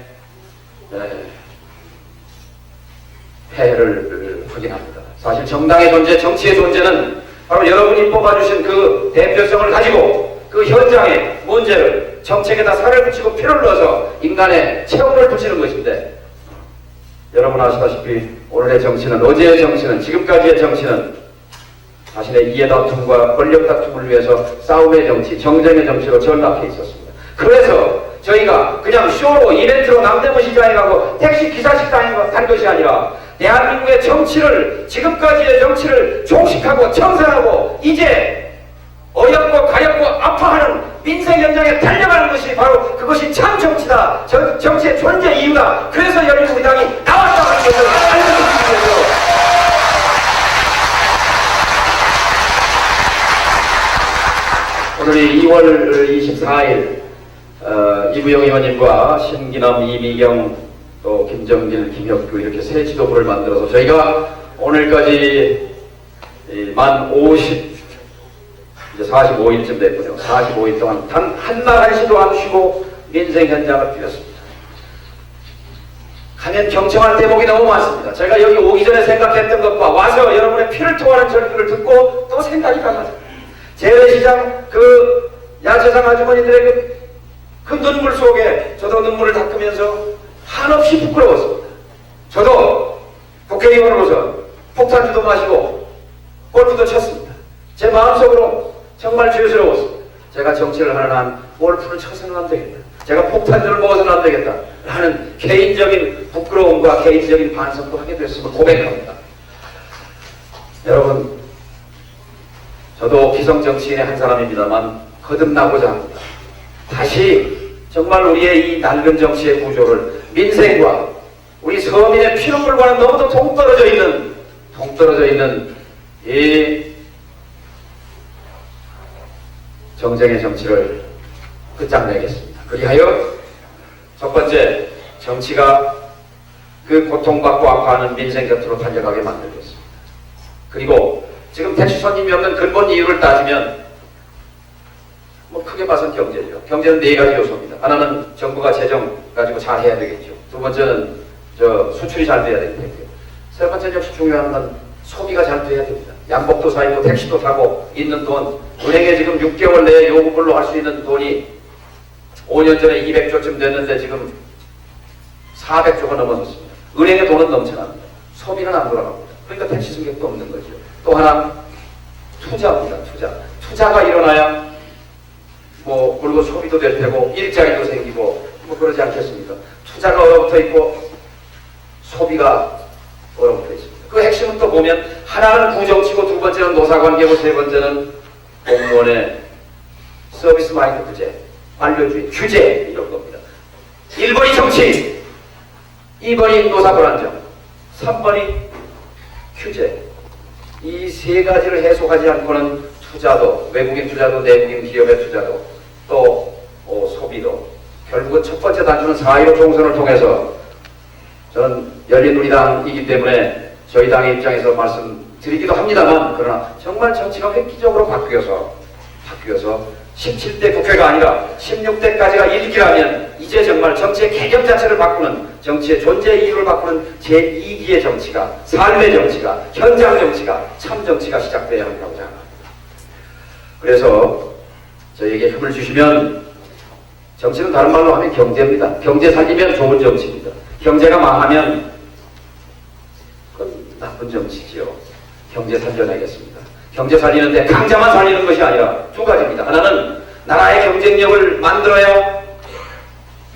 폐해를 확인합니다. 사실 정당의 존재, 정치의 존재는 바로 여러분이 뽑아주신 그 대표성을 가지고 그 현장의 문제를 정책에다 살을 붙이고 피를 넣어서 인간의 체온을 붙이는 것인데 여러분 아시다시피 오늘의 정치는, 어제의 정치는, 지금까지의 정치는 자신의 이해 다툼과 권력 다툼을 위해서 싸움의 정치, 정쟁의 정치로 전락해 있었습니다. 그래서 저희가 그냥 쇼로 이벤트로 남대문 시장에 가고 택시 기사식당에 간 것이 아니라 대한민국의 정치를, 지금까지의 정치를 종식하고 청산하고 이제 어렵고 가렵고 아파하는 민생 현장에 달려가는 것이 바로 그것이 참 정치다. 정치의 존재 이유다. 그래서 열린우리당이 나왔다는 것을 알려주시기 위해서 오늘이 2월 24일 이부영 의원님과 신기남, 이미경, 또 김정길, 김혁규 이렇게 세 지도부를 만들어서 저희가 오늘까지 만 45일쯤 됐군요. 45일 동안 단 한 날 한시도 안 쉬고 민생 현장을 뛰었습니다. 가면 경청할 대목이 너무 많습니다. 제가 여기 오기 전에 생각했던 것과 와서 여러분의 피를 토하는 절규를 듣고 또 생각이 달라져요. 재래시장 그 야채상 아주머니들의 그 눈물 속에 저도 눈물을 닦으면서 한없이 부끄러웠습니다. 저도 국회의원으로서 폭탄주도 마시고 골프도 쳤습니다. 제 마음속으로 정말 죄스러웠습니다. 제가 정치를 하는 한 골프를 쳐서는 안 되겠다. 제가 폭탄주를 먹어서는 안 되겠다. 하는 개인적인 부끄러움과 개인적인 반성도 하게 됐음을 고백합니다. 여러분, 저도 기성정치인의 한 사람입니다만 거듭나고자 합니다. 다시 정말 우리의 이 낡은 정치의 구조를 민생과 우리 서민의 피눈물과는 너무도 동떨어져 있는 이 정쟁의 정치를 끝장내겠습니다. 그리하여 첫 번째, 정치가 그 고통받고 아파하는 민생 곁으로 달려가게 만들겠습니다. 그리고 지금 대추선님이 없는 근본 이유를 따지면 뭐 크게 봐선 경제죠. 경제는 네 가지 요소입니다. 하나는 정부가 재정 가지고 잘 해야 되겠죠. 두 번째는 수출이 잘 돼야 되겠고요. 세 번째는 역시 중요한 건 소비가 잘 돼야 됩니다. 양복도 사입고 택시도 타고 있는 돈, 은행에 지금 6개월 내에 요금불로 할 수 있는 돈이 5년 전에 200조쯤 됐는데 지금 400조가 넘어섰습니다. 은행에 돈은 넘쳐납니다. 소비는 안 돌아갑니다. 그러니까 택시 승객도 없는 거죠. 또 하나, 투자입니다. 투자가 일어나야 그리고 소비도 될 테고 일자리도 생기고 그러지 않겠습니까? 투자가 얼어붙어 있고 소비가 얼어붙어 있습니다. 그 핵심은 또 보면 하나는 구정치고 두 번째는 노사관계고 세 번째는 공무원의 서비스 마인드 부재, 관료주의, 규제 이런 겁니다. 1번이 정치, 2번이 노사불안정, 3번이 규제. 이 세 가지를 해소하지 않고는 투자도, 외국인 투자도, 내국인 기업의 투자도, 또 소비도, 결국은 첫 번째 단추는 4.15 총선을 통해서 저는 열린우리당이기 때문에 저희 당의 입장에서 말씀드리기도 합니다만, 그러나 정말 정치가 획기적으로 바뀌어서 17대 국회가 아니라 16대까지가 일기라면 이제 정말 정치의 개념 자체를 바꾸는, 정치의 존재 이유를 바꾸는 제2기의 정치가, 삶의 정치가, 현장 정치가, 참 정치가 시작돼야 한다고 생각합니다. 그래서 저희에게 힘을 주시면, 정치는 다른 말로 하면 경제입니다. 경제 살리면 좋은 정치입니다. 경제가 망하면 그건 나쁜 정치지요. 경제 살려내겠습니다. 경제 살리는데 강자만 살리는 것이 아니라 두 가지입니다. 하나는 나라의 경쟁력을 만들어야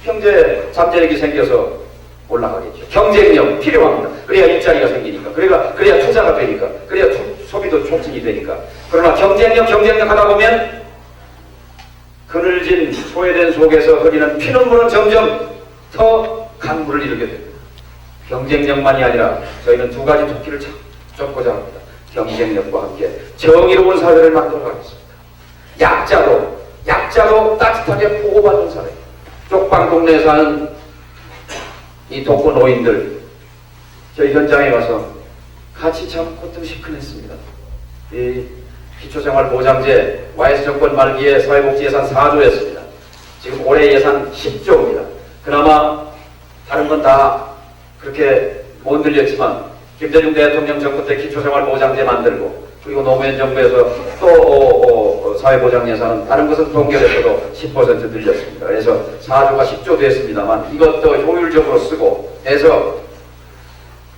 경제 잠재력이 생겨서 올라가겠죠. 경쟁력 필요합니다. 그래야 일자리가 생기니까, 그래야 투자가 되니까, 그래야 소비도 촉진이 되니까. 그러나 경쟁력 하다 보면 그늘진 소외된 속에서 흐리는 피눈물은 점점 더 강물을 이루게 됩니다. 경쟁력만이 아니라 저희는 두 가지 토끼를 쫓고자 합니다. 경쟁력과 함께 정의로운 사회를 만들어가겠습니다. 약자도 따뜻하게 보호받는 사회. 쪽방 동네에 사는 이 독거 노인들, 저희 현장에 가서 같이 참 코튼 시큰했습니다. 이 기초생활보장제 YS 정권 말기에 사회복지예산 4조였습니다. 지금 올해 예산 10조입니다. 그나마 다른 건 다 그렇게 못 늘렸지만 김대중 대통령 정부 때 기초생활보장제 만들고, 그리고 노무현 정부에서 또 사회보장 예산은 다른 것은 동결해서도 10% 늘렸습니다. 그래서 4조가 10조 됐습니다만 이것도 효율적으로 쓰고 해서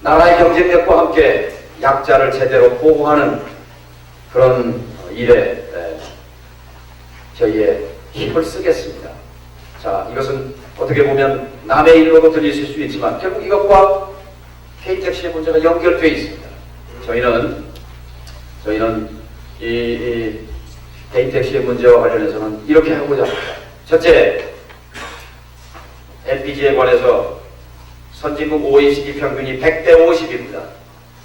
나라의 경쟁력과 함께 약자를 제대로 보호하는 그런 일에 저희의 힘을 쓰겠습니다. 자, 이것은 어떻게 보면 남의 일로도 들리실 수 있지만 결국 이것과 K택시의 문제가 연결되어 있습니다. 저희는 이 K택시의 문제와 관련해서는 이렇게 하고자 합니다. 첫째, LPG에 관해서 선진국 OECD 평균이 100대 50입니다.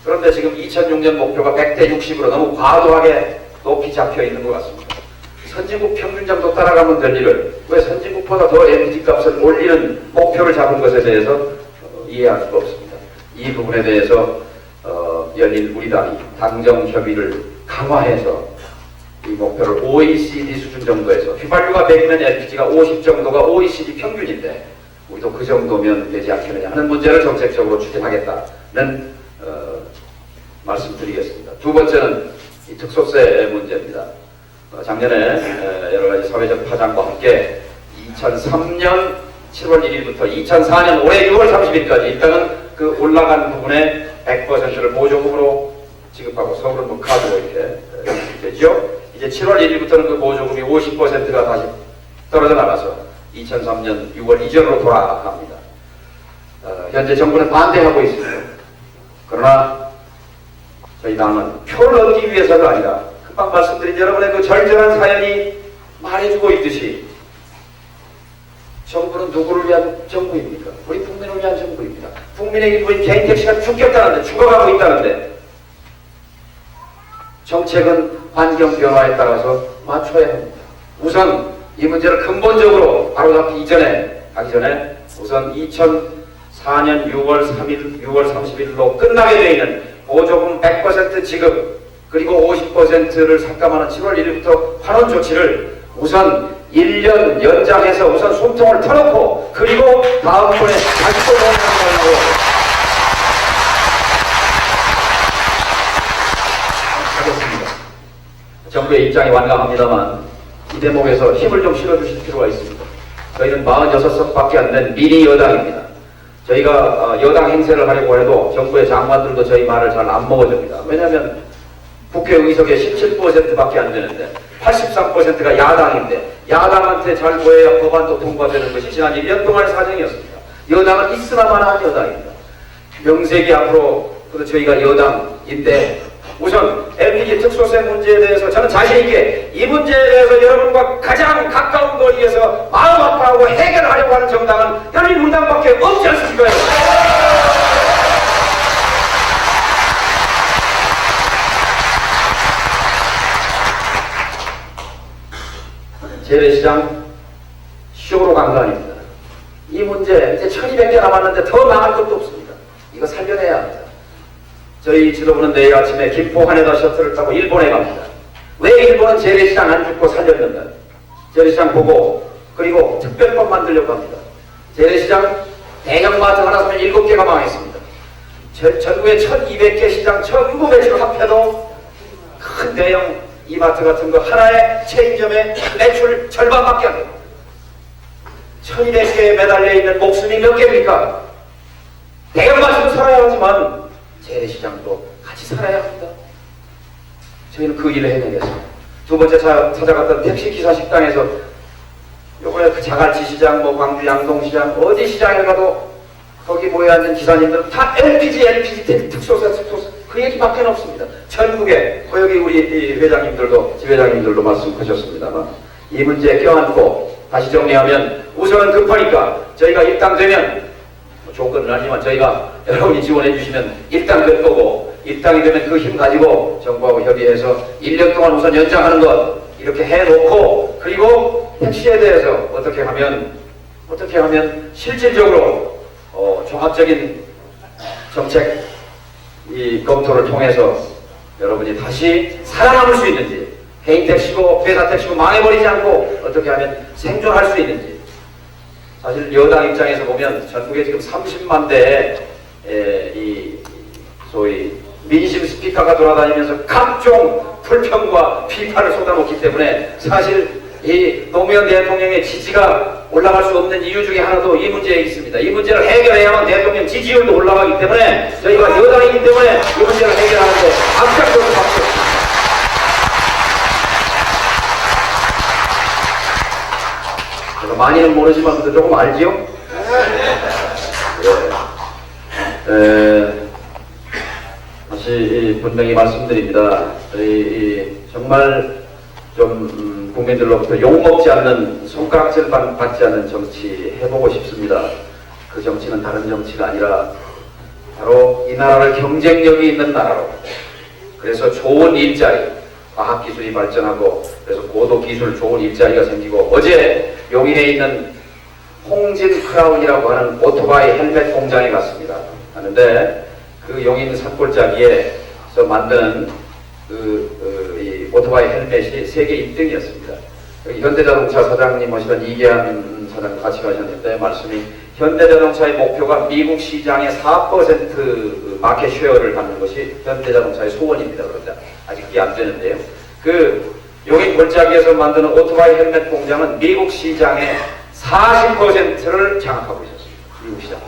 그런데 지금 2006년 목표가 100대 60으로 너무 과도하게 높이 잡혀 있는 것 같습니다. 선진국 평균 정도 따라가면 될 일을 왜 선진국보다 더 LPG 값을 올리는 목표를 잡은 것에 대해서 이해할 수가 없습니다. 이 부분에 대해서 열린 우리 당이 당정 협의를 강화해서 이 목표를 OECD 수준 정도에서 휘발유가 100이면 LPG가 50 정도가 OECD 평균인데 우리도 그 정도면 되지 않겠느냐 하는 문제를 정책적으로 추진하겠다는 말씀드리겠습니다. 두 번째는 이 특소세 문제입니다. 작년에 여러 가지 사회적 파장과 함께 2003년 7월 1일부터 2004년 올해 6월 30일까지 일단은 그 올라간 부분에 100%를 보조금으로 지급하고 서울은 뭐 카드로 이렇게 되죠. 이제 7월 1일부터는 그 보조금이 50%가 다시 떨어져 나가서 2003년 6월 이전으로 돌아갑니다. 현재 정부는 반대하고 있습니다. 그러나 저희 당은 표를 얻기 위해서가 아니라 금방 말씀드린 여러분의 그 절절한 사연이 말해주고 있듯이 정부는 누구를 위한 정부입니까? 우리 국민을 위한 정부입니다. 국민의 일부인 개인 택시가 죽겠다는데 죽어가고 있다는데 정책은 환경 변화에 따라서 맞춰야 합니다. 우선 이 문제를 근본적으로 바로잡기 가기 전에 우선 2004년 6월 3일, 6월 30일로 끝나게 되어 있는 보조금 100% 지급 그리고 50%를 삭감하는 7월 1일부터 환원 조치를 우선 1년 연장해서 우선 숨통을 터놓고 그리고 다음번에 다시 또 논의하려고 하겠습니다. 정부의 입장이 완강합니다만 이 대목에서 힘을 좀 실어주실 필요가 있습니다. 저희는 46석밖에 안 된 미니 여당입니다. 저희가 여당 행세를 하려고 해도 정부의 장관들도 저희 말을 잘 안 먹어줍니다. 왜냐하면 국회의석의 17%밖에 안 되는데 83%가 야당인데 야당한테 잘 보여야 법안도 통과되는 것이 지난 1년 동안의 사정이었습니다. 여당은 있으나마나 여당입니다. 명색이 앞으로 저희가 여당인데 우선 LPG 특소세 문제에 대해서 저는 자신있게 이 문제에 대해서 여러분과 가장 가까운 거리에서 마음 아파하고 해결하려고 하는 정당은 열린우리당밖에 없지 않습니까? 재래시장 쇼로 간 거 아닙니다. 이 문제 이제 1200개 남았는데 더 나갈 것도 없습니다. 이거 살려내야 합니다. 저희 지도부는 내일 아침에 김포 하네다 셔틀을 타고 일본에 갑니다. 왜 일본은 재래시장 안 죽고 살렸는가? 재래시장 보고 그리고 특별법 만들려고 합니다. 재래시장 대형마트 하나 사면 7개가 망했습니다. 전국에 1200개 시장 전부 매출 합해도 큰 대형 이마트 같은 거 하나의 체인점에 매출 절반밖에 안 됩니다. 1200개에 매달려 있는 목숨이 몇 개입니까? 대형마트도 살아야 하지만 재래시장도 같이 살아야 합니다. 저희는 그 일을 해내겠습니다. 두 번째 찾아갔던 택시기사 식당에서 요번에 그 자갈치 시장, 뭐 광주 양동시장, 어디 시장에 가도 거기 모여앉은 기사님들은 다 LPG 특소세 그 얘기밖에 없습니다. 전국에 여기 우리 회장님들도 지회장님들도 말씀하셨습니다만 이 문제에 껴안고 다시 정리하면 우선은 급하니까 저희가 입당되면 조건은 아니지만 저희가 여러분이 지원해 주시면 입당 될 거고 입당이 되면 그 힘 가지고 정부하고 협의해서 1년 동안 우선 연장하는 것 이렇게 해놓고 그리고 택시에 대해서 어떻게 하면 실질적으로 종합적인 정책 이 검토를 통해서 여러분이 다시 살아남을 수 있는지 개인 택시고 회사 택시고 망해버리지 않고 어떻게 하면 생존할 수 있는지 사실 여당 입장에서 보면 전국에 지금 30만 대의 이 소위 민심 스피커가 돌아다니면서 각종 불평과 비판을 쏟아놓기 때문에 사실 이 노무현 대통령의 지지가 올라갈 수 없는 이유 중에 하나도 이 문제에 있습니다. 이 문제를 해결해야만 대통령 지지율도 올라가기 때문에 저희가 여당이기 때문에 이 문제를 해결하는데 앞장서서 박수. 제가 많이는 모르지만 그래도 조금 알지요? 다시 분명히 말씀드립니다. 정말 좀 국민들로부터 욕먹지 않는 손가락질 받지 않는 정치 해보고 싶습니다. 그 정치는 다른 정치가 아니라 바로 이 나라를 경쟁력이 있는 나라로 그래서 좋은 일자리 과학기술이 발전하고 그래서 고도기술 좋은 일자리가 생기고 어제 용인에 있는 홍진 크라운이라고 하는 오토바이 헬멧 공장에 갔습니다. 하는데 그 용인 산골짜기에서 만드는 이 오토바이 헬멧이 세계 1등이었습니다. 현대자동차 사장님 오시던 이계한 사장 같이 가셨는데 말씀이 현대자동차의 목표가 미국 시장의 4% 마켓 쉐어를 갖는 것이 현대자동차의 소원입니다. 그런데 아직 그게 안 되는데요. 그 용인 골짜기에서 만드는 오토바이 헬멧 공장은 미국 시장의 40%를 장악하고 있었습니다. 미국 시장.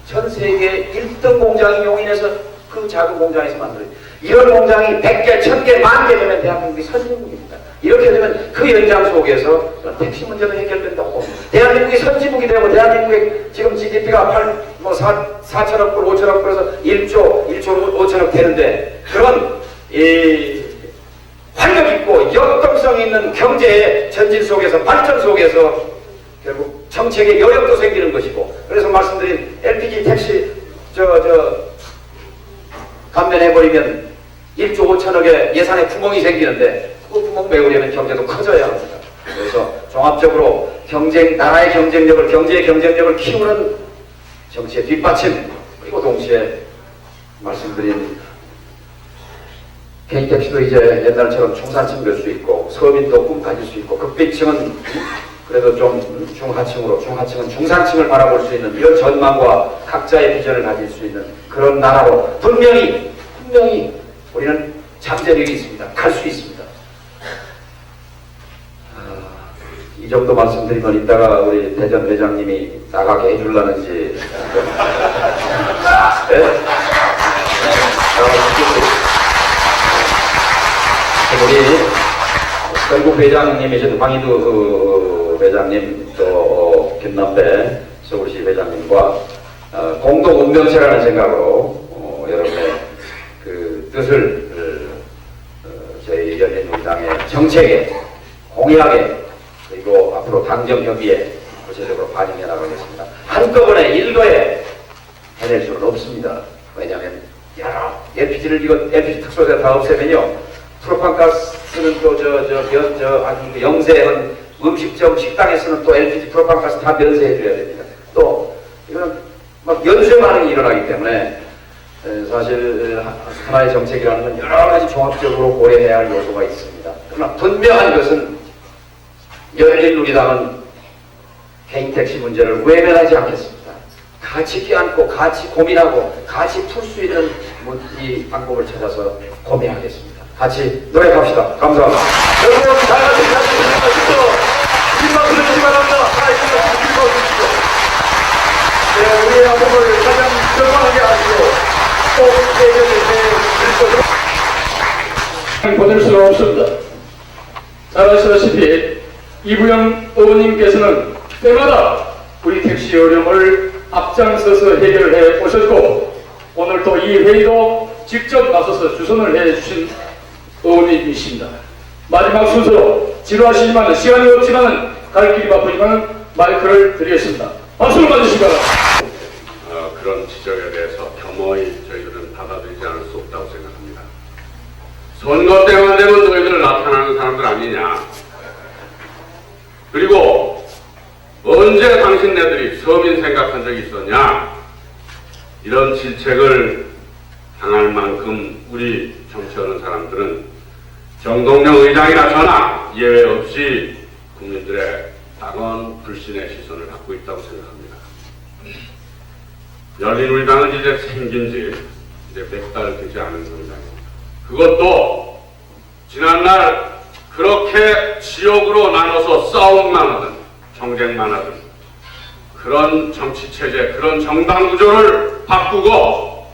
전 세계 1등 공장이 용인에서 그 작은 공장에서 만들어요. 이런 공장이 100개, 1000개, 10,000개 되면 대한민국이 선진국입니다. 이렇게 되면 그 연장 속에서 택시 문제도 해결된다고. 대한민국이 선진국이 되고 대한민국의 지금 GDP가 4천억 불, 5천억 불에서 1조 5천억 되는데 그런 활력 있고 역동성 있는 경제의 전진 속에서 발전 속에서 결국 정책의 여력도 생기는 것이고 그래서 말씀드린 LPG 택시 감면해버리면 1조 5천억의 예산에 구멍이 생기는데 그 구멍 메우려면 경제도 커져야 합니다. 그래서 종합적으로 나라의 경쟁력을, 경제의 경쟁력을 키우는 정치의 뒷받침 그리고 동시에 말씀드린 개인택시도 이제 옛날처럼 중산층 될 수 있고 서민도 꿈 가질 수 있고 극비층은 그래도 좀 중하층은 중산층을 바라볼 수 있는 이런 전망과 각자의 비전을 가질 수 있는 그런 나라로 분명히 우리는 잠재력이 있습니다. 갈 수 있습니다. 이 정도 말씀드리면 이따가 우리 대전 회장님이 나가게 해줄라는지 우리 결국 회장님이신 황희두 회장님 또 김남배 서울시 회장님과 공동 운명체라는 생각으로 여러분의 그 뜻을 저희 열린우리당의 정책에 공약에 그리고 앞으로 당정 협의에 구체적으로 반영해 나가겠습니다. 한꺼번에 일거에 해낼 수는 없습니다. 왜냐하면 여러 LPG 특수세 다 없애면요. 프로판가스는 또 아주 영세한 음식점 식당에서는 또 LPG 프로판가스 다 면세해 줘야 됩니다. 또 이거는 막 연쇄 반응이 일어나기 때문에 사실 하나의 정책이라는 건 여러 가지 종합적으로 고려해야 할 요소가 있습니다. 그러나 분명한 것은 열린우리당은 개인택시 문제를 외면하지 않겠습니다. 같이 껴안고 같이 고민하고 같이 풀 수 있는 이 방법을 찾아서 고민하겠습니다. 같이 노력합시다. 감사합니다. 여러분 다 같이 하십시오. 뒷만 들으시기 바랍니다. 우리의 아픔을 가장 명확하게 하시고 꼭 해결해 보낼 수가 없습니다. 잘 아시다시피 이부영 의원님께서는 때마다 우리 택시 어려움을 앞장서서 해결해 오셨고 오늘 또 이 회의도 직접 나서서 주선을 해주신 의원님이십니다. 마지막 순서로 지루하시지만 시간이 없지만 갈 길이 바쁘지만 마이크를 드리겠습니다. 박수를 받으시기 바랍니다. 그런 지적에 대해서 겸허히 저희들은 받아들이지 않을 수 없다고 생각합니다. 선거 때만 되면 너희들 나타나는 사람들 아니냐. 그리고 언제 당신네들이 서민 생각한 적이 있었냐. 이런 질책을 당할 만큼 우리 정치하는 사람들은 정동영 의장이나 저나 예외 없이 국민들의 강한 불신의 시선을 갖고 있다고 생각합니다. 열린우리당은 이제 생긴 지 이제 몇 달 되지 않은 정당입니다. 그것도 지난날 그렇게 지역으로 나눠서 싸움만 하든 정쟁만 하든 그런 정치체제, 그런 정당 구조를 바꾸고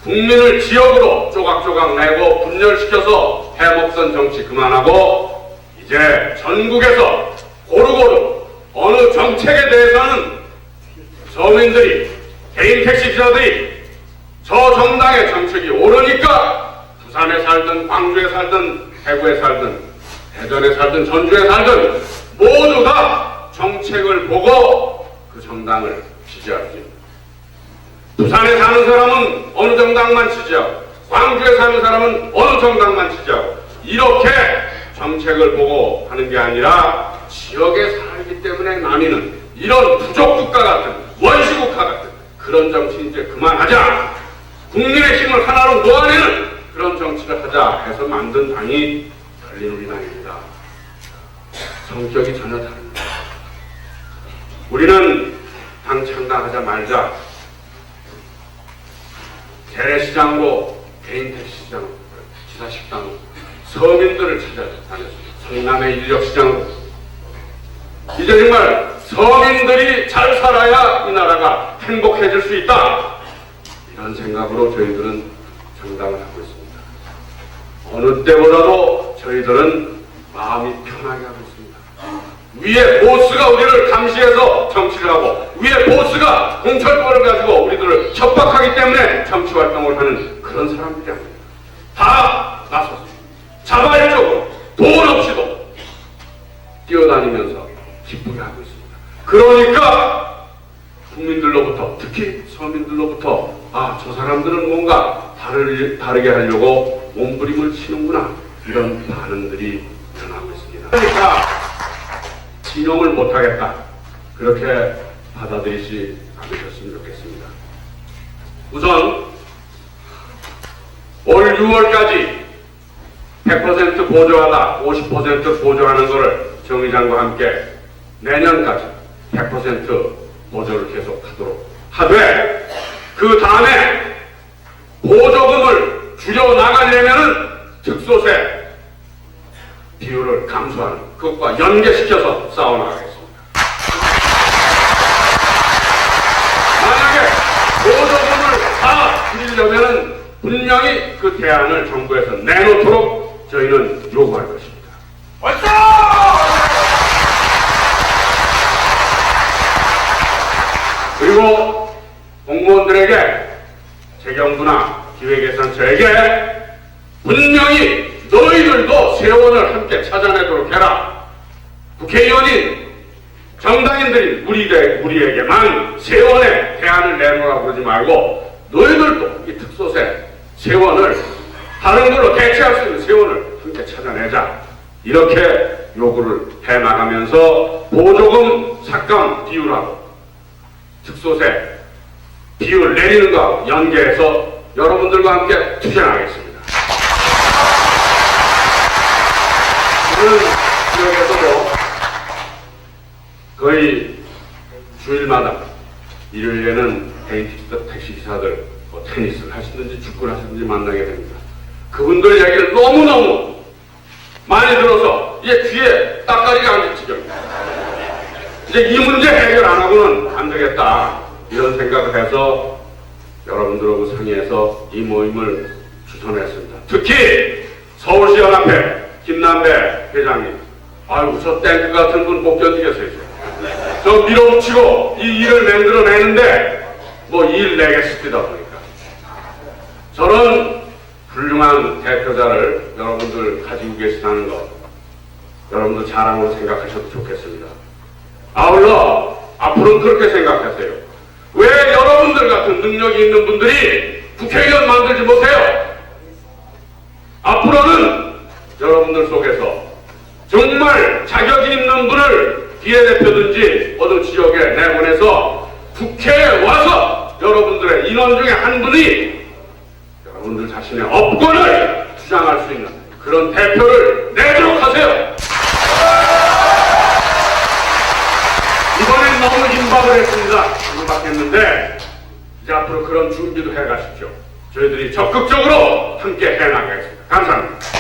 국민을 지역으로 조각조각 내고 분열시켜서 해먹던 정치 그만하고 이제 전국에서 고루고루 어느 정책에 대해서는 서민들이 개인 택시기사들이 저 정당의 정책이 옳으니까 부산에 살든 광주에 살든 대구에 살든 대전에 살든 전주에 살든 모두 다 정책을 보고 그 정당을 지지할 수 있습니다. 부산에 사는 사람은 어느 정당만 지지하고 광주에 사는 사람은 어느 정당만 지지하고 이렇게 정책을 보고 하는 게 아니라 지역에 살고 살기 때문에 나뉘는 이런 부족국가 같은 원시국가 같은 그런 정치 이제 그만하자. 국민의 힘을 하나로 모아내는 그런 정치를 하자 해서 만든 당이 열린우리당입니다. 성격이 전혀 다릅니다. 우리는 당 창당하자마자 재래시장으로 개인 택시시장, 지사식당으로 서민들을 찾아다녔습니다. 성남의 인력시장으로. 이제 정말 서민들이 잘 살아야 이 나라가 행복해질 수 있다. 이런 생각으로 저희들은 정당을 하고 있습니다. 어느 때보다도 저희들은 마음이 편하게 하고 있습니다. 위에 보스가 우리를 감시해서 정치를 하고 위에 보스가 공천권을 가지고 우리들을 협박하기 때문에 정치 활동을 하는 그런 사람들이 아닙니다. 다 나섰습니다. 자발적으로 돈 없이도 뛰어다니면서 기쁘게 하고 있습니다. 그러니까 국민들로부터 특히 서민들로부터 저 사람들은 뭔가 다르게 하려고 몸부림을 치는구나 이런 반응들이 일어나고 있습니다. 그러니까 진용을 못하겠다 그렇게 받아들이지 않으셨으면 좋겠습니다. 우선 올 6월까지 100% 보조하다 50% 보조하는 것을 정의장과 함께 내년까지 100% 보조를 계속하도록 하되 그 다음에 보조금을 줄여나가려면은 특소세 비율을 감소하는 그것과 연계시켜서 싸워나가겠습니다. 만약에 보조금을 다 줄이려면은 분명히 그 대안을 정부에서 내놓도록 저희는 요구할 것입니다. 그리고 공무원들에게 재경부나 기획예산처에게 분명히 너희들도 세원을 함께 찾아내도록 해라. 국회의원인 정당인들이 우리에게만 세원의 대안을 내놓으라고 그러지 말고 너희들도 이 특소세 세원을 다른 걸로 대체할 수 있는 세원을 함께 찾아내자. 이렇게 요구를 해나가면서 보조금 삭감 비율하고 특소세 비율 내리는 것과 연계해서 여러분들과 함께 투쟁하겠습니다. 오늘 지역에서도 거의 주일마다 일요일에는 개인 택시기사들 테니스를 하시든지 축구를 하시든지 만나게 됩니다. 그분들 얘기를 너무너무 많이 들어서 이제 귀에 따까리가 앉을 지경입니다. 이제 이 문제 해결 안 하고는 안 되겠다 이런 생각을 해서 여러분들하고 상의해서 이 모임을 주선했습니다. 특히 서울시 연합회 김남배 회장님, 아유 저 탱크 같은 분 못 견디겠어요. 저 밀어붙이고 이 일을 만들어내는데 뭐 일 내겠습니다 보니까 저런 훌륭한 대표자를 여러분들 가지고 계시다는 것 여러분들 자랑으로 생각하셔도 좋겠습니다. 아울러 앞으로는 그렇게 생각하세요. 왜 여러분들 같은 능력이 있는 분들이 국회의원 만들지 못해요? 앞으로는 여러분들 속에서 정말 자격이 있는 분을 비례대표든지 어느 지역에 내보내서 국회에 와서 여러분들의 인원 중에 한 분이 여러분들 자신의 업권을 주장할 수 있는 그런 대표를 내도록 하세요. 이번엔 너무 임박을 했습니다. 임박했는데 이제 앞으로 그런 준비도 해가십시오. 저희들이 적극적으로 함께 해나가겠습니다. 감사합니다.